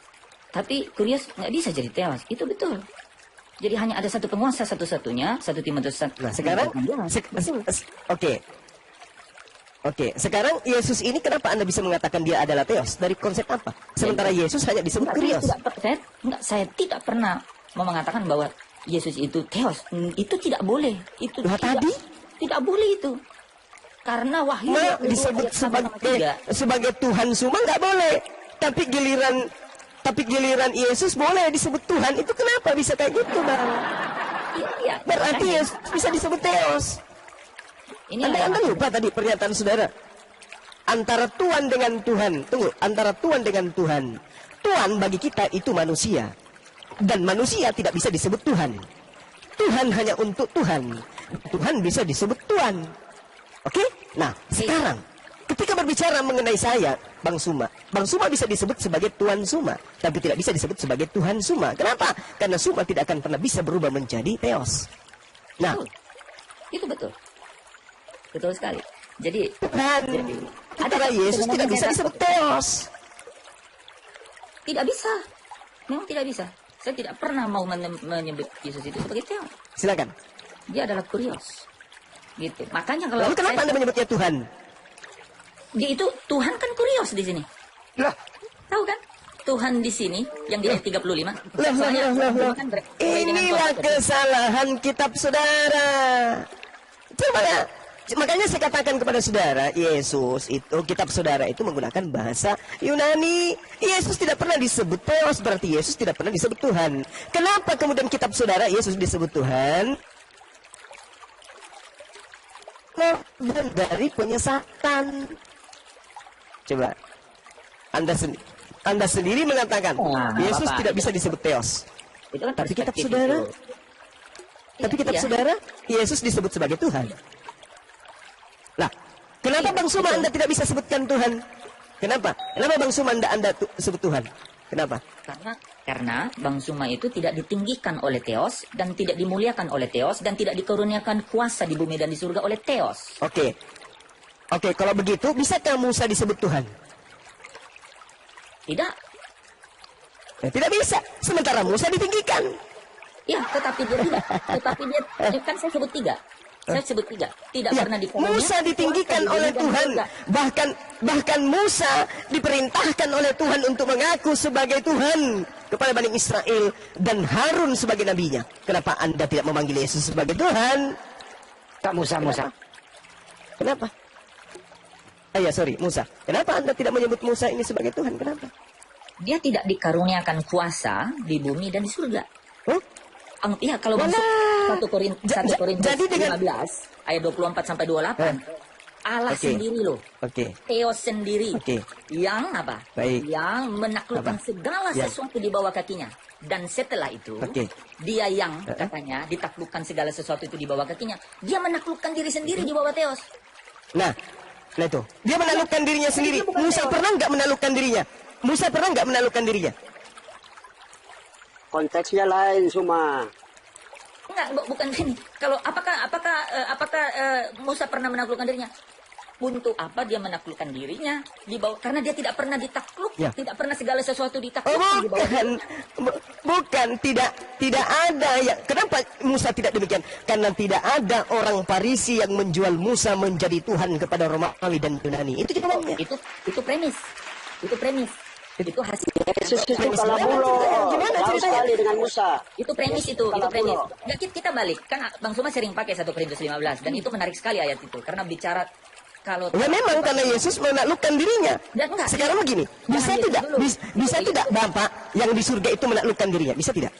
Tapi kurios nggak bisa jadi Theos. Itu betul. Jadi hanya ada satu penguasa satu-satunya, 1 Timotius 1. Nah, sekarang Oke, sekarang Yesus ini kenapa Anda bisa mengatakan dia adalah Theos? Dari konsep apa? Sementara Yesus hanya disebut kurios. Saya tidak pernah mau mengatakan bahwa Yesus itu Theos. Itu tidak boleh. Itu Lah, tidak, tadi? tidak boleh itu. Karena Wahyu Nah, 22 disebut ayat 1 sama 3. sebagai Tuhan Suma nggak boleh. Tapi giliran Yesus boleh disebut Tuhan. Itu kenapa bisa kayak gitu, Bang? Iya, Berarti makanya. Yesus bisa disebut Theos. Ini Anda adalah- lupa tadi pernyataan saudara. Antara Tuhan dengan Tuhan. Tunggu, antara Tuhan dengan Tuhan. Tuhan bagi kita itu manusia. Dan manusia tidak bisa disebut Tuhan. Tuhan hanya untuk Tuhan. Tuhan bisa disebut Tuhan. Oke? Nah, sekarang ketika berbicara mengenai saya, Bang Suma bisa disebut sebagai Tuan Suma, tapi tidak bisa disebut sebagai Tuhan Suma. Kenapa? Karena Suma tidak akan pernah bisa berubah menjadi Theos. Nah, Betul. Itu betul. Betul sekali. Jadi Tuhan antara Yesus tidak bisa disebut Theos. tidak bisa. Memang tidak bisa. Saya tidak pernah mau menyebut Yesus itu sebagai Theos. Silakan. Dia adalah kurios. Gitu. Makanya kalau Lalu kenapa saya- Anda menyebutnya Tuhan? dia itu Tuhan kan kurios di sini. Lah, Tahu kan? Tuhan di sini yang di ayat 35. Lah. Kan sesuai dengan Inilah konteks. kesalahan kitab saudara. Coba ya. Makanya saya katakan kepada saudara, Yesus itu, kitab saudara itu menggunakan bahasa Yunani. Yesus tidak pernah disebut Theos, berarti Yesus tidak pernah disebut Tuhan. Kenapa kemudian kitab saudara Yesus disebut Tuhan? Dan dari penyesatan. Coba, Anda sendiri mengatakan, Nah, Yesus Bapak. tidak bisa disebut Theos. Itu kan Tapi kitab perspektif saudara, itu. Tapi kitab Iya. saudara, Yesus disebut sebagai Tuhan. Lah, kenapa Iya, Bang Suma betul. Anda tidak bisa sebutkan Tuhan? Kenapa? Kenapa Bang Suma Anda sebut Tuhan? Kenapa? Karena Bang Suma itu tidak ditinggikan oleh Theos dan tidak dimuliakan oleh Theos dan tidak dikaruniakan kuasa di bumi dan di surga oleh Theos. Oke, kalau begitu, bisakah Musa disebut Tuhan? Tidak. Ya, tidak bisa. Sementara Musa ditinggikan. Ya, tetapi dia tidak. Tetapi dia kan saya sebut 3. Saya sebut 3. Tidak Ya, pernah dikaruniakan Musa ditinggikan kuasa di bumi oleh dan Tuhan. surga. Bahkan Musa diperintahkan oleh Tuhan untuk mengaku sebagai Tuhan kepada Bani Israel dan Harun sebagai nabinya. Kenapa Anda tidak memanggil Yesus sebagai Tuhan? Musa. Kenapa? Sorry, Musa. Kenapa Anda tidak menyebut Musa ini sebagai Tuhan? Kenapa? Dia tidak dikaruniakan kuasa di bumi dan di surga. Huh? Iya, kalau masuk 1 Korintus Jadi dengan- 15 ayat 24 sampai 28. Allah Oke. sendiri loh. Oke. Theos sendiri. Oke. Yang apa? Baik. Yang menaklukkan Apa? segala Ya. sesuatu di bawah kakinya. Dan setelah itu, Oke. dia yang katanya ditaklukkan segala sesuatu itu di bawah kakinya. Dia menaklukkan diri sendiri di bawah Theos. Nah itu. Dia menaklukkan dirinya sendiri. Musa pernah nggak menaklukkan dirinya? Musa pernah nggak menaklukkan dirinya? Konteksnya lain Suma. Enggak, bukan gini. Kalau apakah Musa pernah menaklukkan dirinya? Untuk apa dia menaklukkan dirinya di bawah? Karena dia tidak pernah ditakluk, Ya. tidak pernah segala sesuatu Oh, ditakluk di bawah. bukan, tidak ada ya. Kenapa Musa tidak demikian? Karena tidak ada orang Farisi yang menjual Musa menjadi Tuhan kepada Romawi dan Yunani. Itu jawabannya. Itu premis. Itu premis. Itu hasil. Yesus itu kalabulo. Gimana Jauh ceritanya? sekali dengan Musa. Itu premis itu Kalau premis. pulau. Nggak, kita balik. Kan Bang Suma sering pakai 1 Korintus 15 dan itu menarik sekali ayat itu karena bicara kalau Ya memang karena Yesus menaklukkan dirinya. Ya, enggak. Sekarang begini, bisa Yesus tidak? dulu. Bisa tidak Bapak yang di surga itu menaklukkan dirinya? Bisa tidak?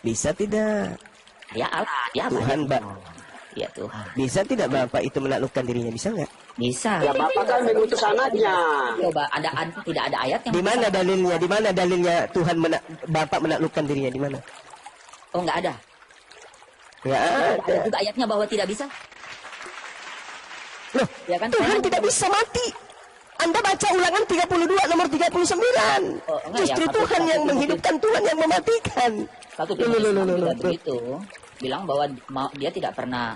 Bisa tidak? ya Allah, ya apa? Tuhan, Mbak. Ya Tuhan. Bisa tidak Bapak itu menaklukkan dirinya? Bisa nggak? Bisa. Ya Bapak kan mengutus anaknya. Coba tidak ada ayat yang Di mana dalilnya? Di mana dalilnya Tuhan Bapak menaklukkan dirinya? Di mana? Oh, enggak ada. Nggak Ada ada. juga ayatnya bahwa tidak bisa. Loh, Ya kan? Tuhan tidak bisa mati. Anda baca ulangan 32 nomor 39. Oh, enggak, Justru ya, Tuhan yang menghidupkan, Tuhan yang mematikan. Satu Loh, loh, loh, loh, loh, loh. begitu bilang bahwa dia tidak pernah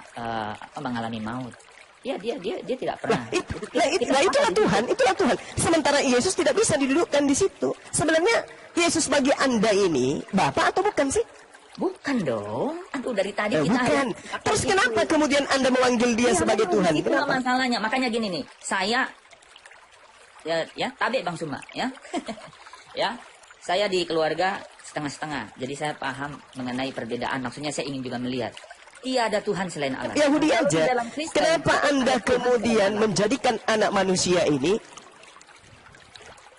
mengalami maut. Ya dia tidak pernah. Itulah Tuhan, itulah Tuhan. Sementara Yesus tidak bisa didudukkan di situ. Sebenarnya Yesus bagi Anda ini Bapak atau bukan sih? Bukan dong. Aduh dari tadi kita Bukan. Terus kenapa kemudian Anda memanggil dia sebagai Tuhan? Itu Kenapa? masalahnya. Makanya gini nih, saya ya tabe Bang Suma ya. Ya, saya di keluarga setengah-setengah. Jadi saya paham mengenai perbedaan. Maksudnya saya ingin juga melihat tiada Tuhan selain Allah. Yahudi Kalau di aja. dalam Kristen, Kenapa Anda kemudian menjadikan anak manusia ini?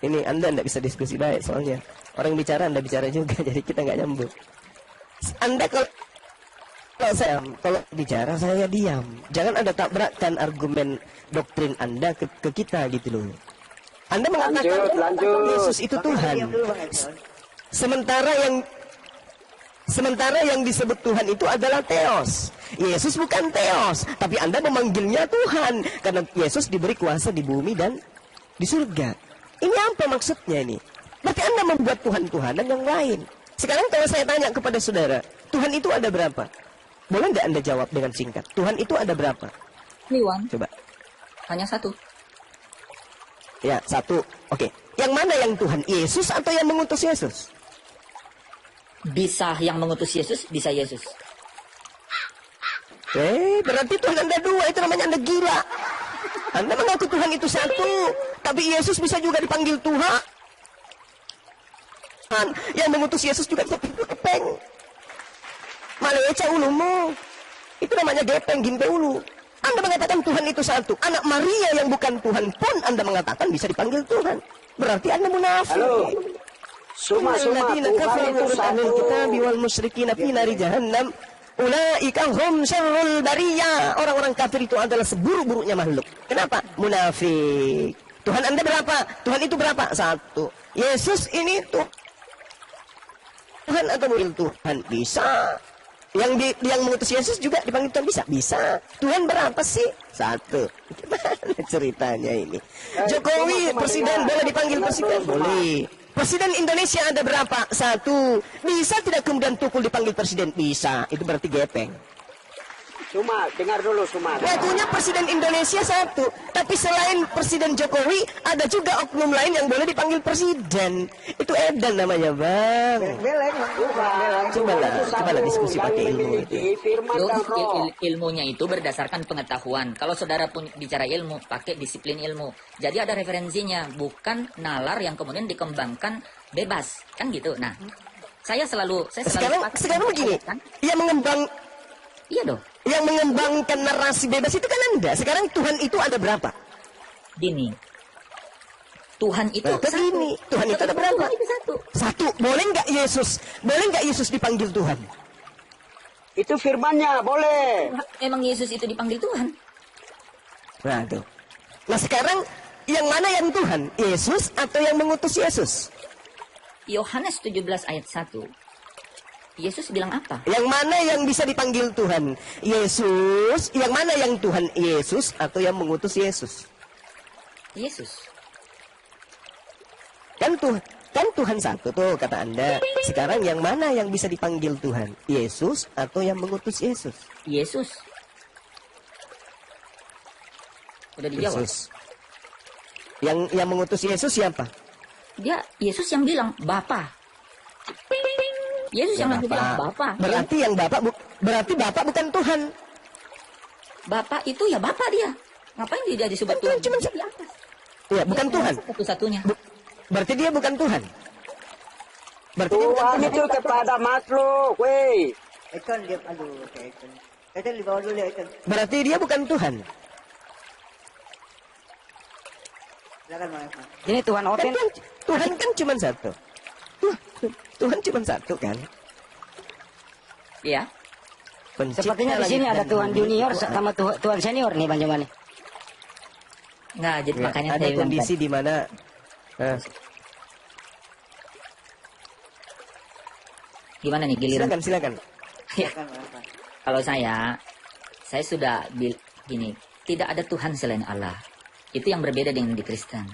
Ini Anda tidak bisa diskusi baik soalnya. Orang bicara Anda bicara juga, jadi kita nggak nyambung. Anda kalau bicara saya diam. Jangan Anda tabrakkan argumen doktrin Anda ke kita gitu loh. Anda mengatakan Lanjut. Yesus itu Tuhan. Diam dulu Bang Edson. Sementara yang disebut Tuhan itu adalah Theos. Yesus bukan Theos, tapi Anda memanggilnya Tuhan karena Yesus diberi kuasa di bumi dan di surga. Ini apa maksudnya ini? Berarti Anda membuat Tuhan-Tuhanan yang lain. Sekarang kalau saya tanya kepada saudara, Tuhan itu ada berapa? Boleh nggak Anda jawab dengan singkat? Tuhan itu ada berapa? Liwan, Coba. hanya satu. Ya, satu. Oke. Yang mana yang Tuhan? Yesus atau yang mengutus Yesus? Bisa yang mengutus Yesus, bisa Yesus. Berarti Tuhan Anda dua, itu namanya Anda gila. Anda mengaku Tuhan itu satu, tapi Yesus bisa juga dipanggil Tuhan. Yang mengutus Yesus juga bisa gepeng. Maleca ulumu. Itu namanya gepeng, gimpe ulu. Anda mengatakan Tuhan itu satu. Anak Maria yang bukan Tuhan pun Anda mengatakan bisa dipanggil Tuhan. Berarti Anda munafik. Halo. Suma Alladzina Tuhan kafaru itu min ahlil satu. kitabi wal musyrikina fi nari jahannam. Ulaika hum syarrul bariyah. Orang-orang kafir itu adalah seburuk-buruknya makhluk. Kenapa? Munafik. Tuhan Anda berapa? Tuhan itu berapa? Satu. Yesus ini Tuhan atau murid Tuhan? Bisa. Yang mengutus Yesus juga dipanggil Tuhan bisa? Bisa. Tuhan berapa sih? Satu. Gimana ceritanya ini? Jokowi presiden boleh dipanggil presiden? Boleh. Presiden Indonesia ada berapa? Satu. Bisa tidak kemudian Tukul dipanggil presiden? Bisa. Itu berarti gepeng. Suma, dengar dulu Suma. Ngakunya presiden Indonesia satu. Tapi selain Presiden Jokowi, ada juga oknum lain yang boleh dipanggil presiden. Itu edan namanya, Bang. Beleng, Bang. Cobalah diskusi pakai ilmu itu. Firman dan roh. Ilmunya itu berdasarkan pengetahuan. Kalau saudara pun bicara ilmu, pakai disiplin ilmu. Jadi ada referensinya, bukan nalar yang kemudian dikembangkan bebas, kan gitu. Nah, saya selalu Sekarang begini, kan? Yang mengembangkan narasi bebas itu kan Anda. Sekarang Tuhan itu ada berapa? Gini. Tuhan itu Nah, begini, Tuhan itu ada berapa? Tuhan itu satu. Satu. Boleh nggak Yesus dipanggil Tuhan? Itu firmannya, boleh. Emang Yesus itu dipanggil Tuhan? Nah, tuh. Nah, sekarang yang mana yang Tuhan? Yesus atau yang mengutus Yesus? Yohanes 17 ayat 1. Yesus bilang apa? Yang mana yang bisa dipanggil Tuhan? Yesus. Yang mana yang Tuhan? Yesus atau yang mengutus Yesus? Yesus. Kan Tuhan satu tuh kata Anda. Sekarang yang mana yang bisa dipanggil Tuhan? Yesus atau yang mengutus Yesus? Yesus. Udah dijawab. Yesus. Yang mengutus Yesus siapa? Yesus yang bilang Bapa. Yesus yang langsung bilang Bapa. Berarti yang berarti Bapak bukan Tuhan. Bapak itu ya Bapak dia. Ngapain dia disebut Tuhan? Cuma Dia di atas. Ya, bukan Dia Tuhan. Satu-satunya. Berarti dia bukan Tuhan. Berarti dia bukan Tuhan Tuhan. itu kepada makhluk, weh. Econ dia, aduh, kayak Econ. Econ di bawah dulu ya, Econ. Berarti dia bukan Tuhan. Silakan Bang Evan. Ini Tuhan Kan Oten. Tuhan kan cuma satu. Tuhan cuma satu kan. Iya. Pencipta Sepertinya di langit sini ada dan Tuhan bumi. junior sama Tuhan senior nih Bang Jomani. Nggak, jadi Ya, makanya ada saya bilang kondisi tadi. di mana Gimana nih giliran? silakan. Ya, Silakan Bang Evan. kalau saya sudah gini, tidak ada Tuhan selain Allah. Itu yang berbeda dengan di Kristen.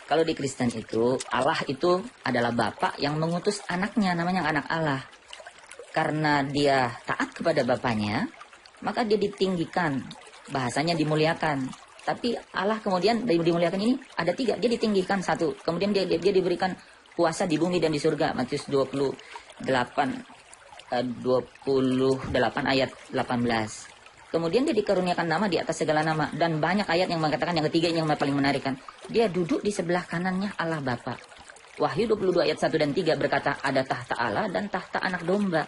Kalau di Kristen itu, Allah itu adalah Bapa yang mengutus anaknya, namanya anak Allah. Karena dia taat kepada Bapaknya, maka dia ditinggikan. Bahasanya dimuliakan. Tapi Allah kemudian dimuliakan ini ada 3. Dia ditinggikan 1. Kemudian dia diberikan kuasa di bumi dan di surga. Matius 28 ayat 18. Kemudian dia dikaruniakan nama di atas segala nama. Dan banyak ayat yang mengatakan yang ketiga yang paling menarik kan. Dia duduk di sebelah kanannya Allah Bapa. Wahyu 22 ayat 1 dan 3 berkata ada tahta Allah dan tahta anak domba.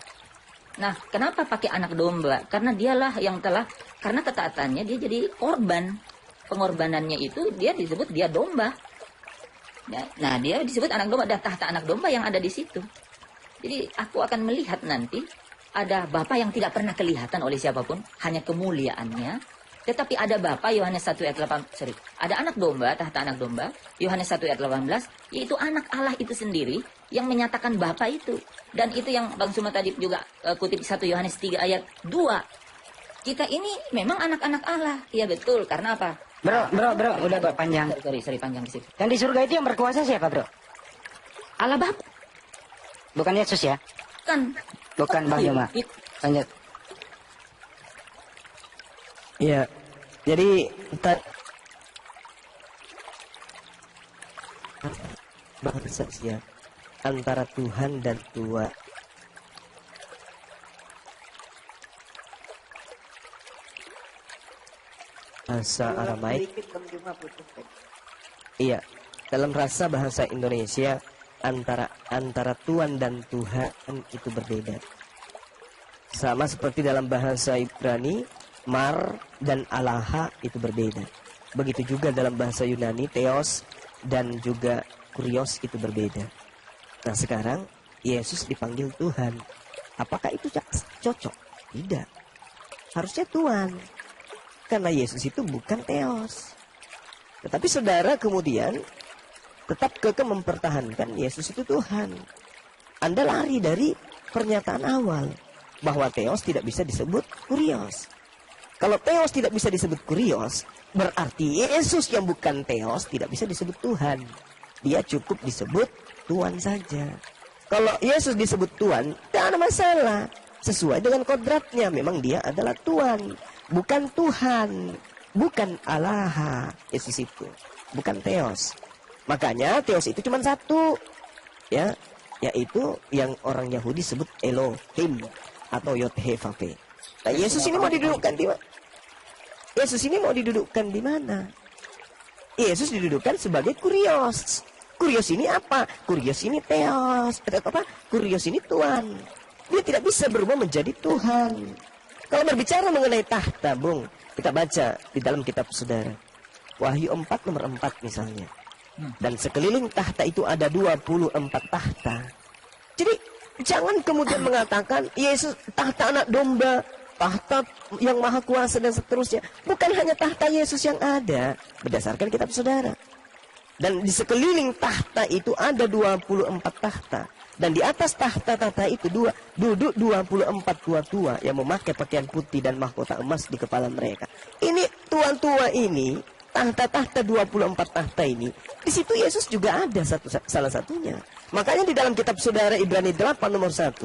Nah, kenapa pakai anak domba? Karena dialah yang karena ketaatannya dia jadi korban. Pengorbanannya itu dia disebut dia domba. Ya, nah, dia disebut anak domba dan tahta anak domba yang ada di situ. Jadi aku akan melihat nanti ada Bapa yang tidak pernah kelihatan oleh siapapun, hanya kemuliaannya. Tetapi ada Bapa, Yohanes 1 ayat 8, ada anak domba, tahta anak domba, Yohanes 1 ayat 18, yaitu anak Allah itu sendiri yang menyatakan Bapa itu. Dan itu yang Bang Suma tadi juga kutip 1 Yohanes 3 ayat 2. Kita ini memang anak-anak Allah. Iya betul, karena apa? Bro, udah Bro, panjang. Sorry, panjang di situ. Yang di surga itu yang berkuasa siapa, Bro? Allah Bapa. Bukan Yesus ya? Kan. Bukan Bang Yoma. Lanjut. Ya. Jadi bahasa ya antara Tuhan dan Tua. Bahasa Aramaik. Sedikit Bang Juma putus. Iya, dalam bahasa Indonesia antara Tuhan dan Tuhan itu berbeda. Sama seperti dalam bahasa Ibrani, Mar dan Alaha itu berbeda. Begitu juga dalam bahasa Yunani, Theos dan juga Kurios itu berbeda. Nah sekarang Yesus dipanggil Tuhan. Apakah itu cocok? Tidak. Harusnya Tuhan. Karena Yesus itu bukan Theos. Tetapi saudara kemudian tetap kekeh mempertahankan Yesus itu Tuhan. Anda lari dari pernyataan awal bahwa Theos tidak bisa disebut Kurios. Kalau Theos tidak bisa disebut Kurios, berarti Yesus yang bukan Theos tidak bisa disebut Tuhan. Dia cukup disebut Tuhan saja. Kalau Yesus disebut Tuhan, tidak ada masalah. Sesuai dengan kodratnya, memang dia adalah Tuhan. Bukan Tuhan, bukan Allah. Yesus itu bukan Theos. Makanya Theos itu cuma satu, ya, yaitu yang orang Yahudi sebut Elohim atau Yod-He-Vav-He. Nah, Yesus ini mau didudukkan di mana? Yesus ini mau didudukkan di mana? Yesus didudukkan sebagai Kurios. Kurios ini apa? Kurios ini Theos. Apa? Kurios ini Tuhan. Dia tidak bisa berubah menjadi Tuhan. Kalau berbicara mengenai tahta, Bung, kita baca di dalam kitab saudara. Wahyu 4 nomor 4 misalnya. Dan sekeliling tahta itu ada 24 tahta. Jadi jangan kemudian mengatakan Yesus tahta anak domba, tahta yang maha kuasa dan seterusnya. Bukan hanya tahta Yesus yang ada berdasarkan kitab saudara. Dan di sekeliling tahta itu ada 24 tahta. Dan di atas tahta-tahta itu duduk 24 tua-tua yang memakai pakaian putih dan mahkota emas di kepala mereka. Ini tua-tua ini, tahta-tahta 24 tahta ini, di situ Yesus juga ada salah satunya. Makanya di dalam kitab saudara Ibrani 8 nomor 1,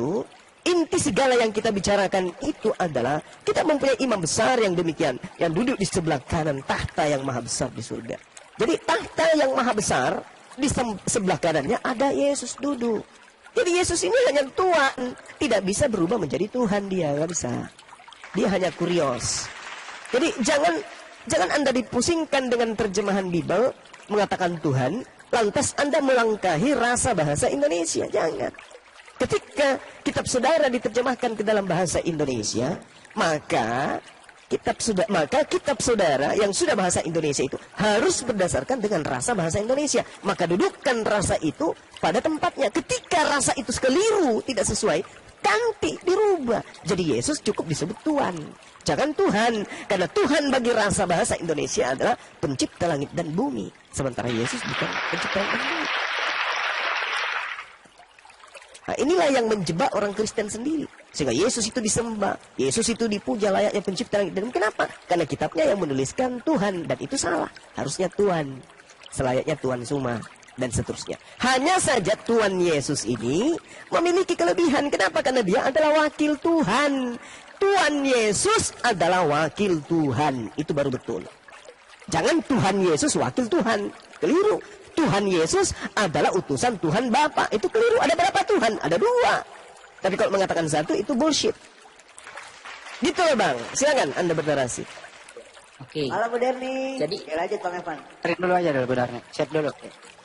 inti segala yang kita bicarakan itu adalah kita mempunyai imam besar yang demikian, yang duduk di sebelah kanan tahta yang maha besar di surga. Jadi tahta yang maha besar, di sebelah kanannya ada Yesus duduk. Jadi Yesus ini hanya Tuhan, tidak bisa berubah menjadi Tuhan, dia nggak bisa. Dia hanya kurios. Jadi jangan Anda dipusingkan dengan terjemahan Bible mengatakan Tuhan, lantas Anda melangkahi rasa bahasa Indonesia. Jangan. Ketika kitab saudara diterjemahkan ke dalam bahasa Indonesia, maka kitab saudara yang sudah bahasa Indonesia itu harus berdasarkan dengan rasa bahasa Indonesia. Maka dudukkan rasa itu pada tempatnya. Ketika rasa itu keliru, tidak sesuai, ganti, dirubah. Jadi Yesus cukup disebut Tuhan. Jangan Tuhan, karena Tuhan bagi rasa bahasa Indonesia adalah pencipta langit dan bumi. Sementara Yesus bukan pencipta langit dan bumi. Nah, inilah yang menjebak orang Kristen sendiri. Sehingga Yesus itu disembah, Yesus itu dipuja layaknya pencipta langit dan bumi. Kenapa? Karena kitabnya yang menuliskan Tuhan, dan itu salah. Harusnya Tuhan, selayaknya Tuhan Suma, dan seterusnya. Hanya saja Tuhan Yesus ini memiliki kelebihan. Kenapa? Karena dia adalah wakil Tuhan. Tuhan Yesus adalah wakil Tuhan. Itu baru betul. Jangan Tuhan Yesus wakil Tuhan. Keliru. Tuhan Yesus adalah utusan Tuhan Bapa. Itu keliru. Ada berapa Tuhan? Ada 2. Tapi kalau mengatakan satu, itu bullshit. Gitu loh Bang. Silakan Anda bernarasi. Oke. Malam modern nih. Jadi- Oke, lanjut Bang Evan. Tarik dulu aja dulu benarnya. Set dulu.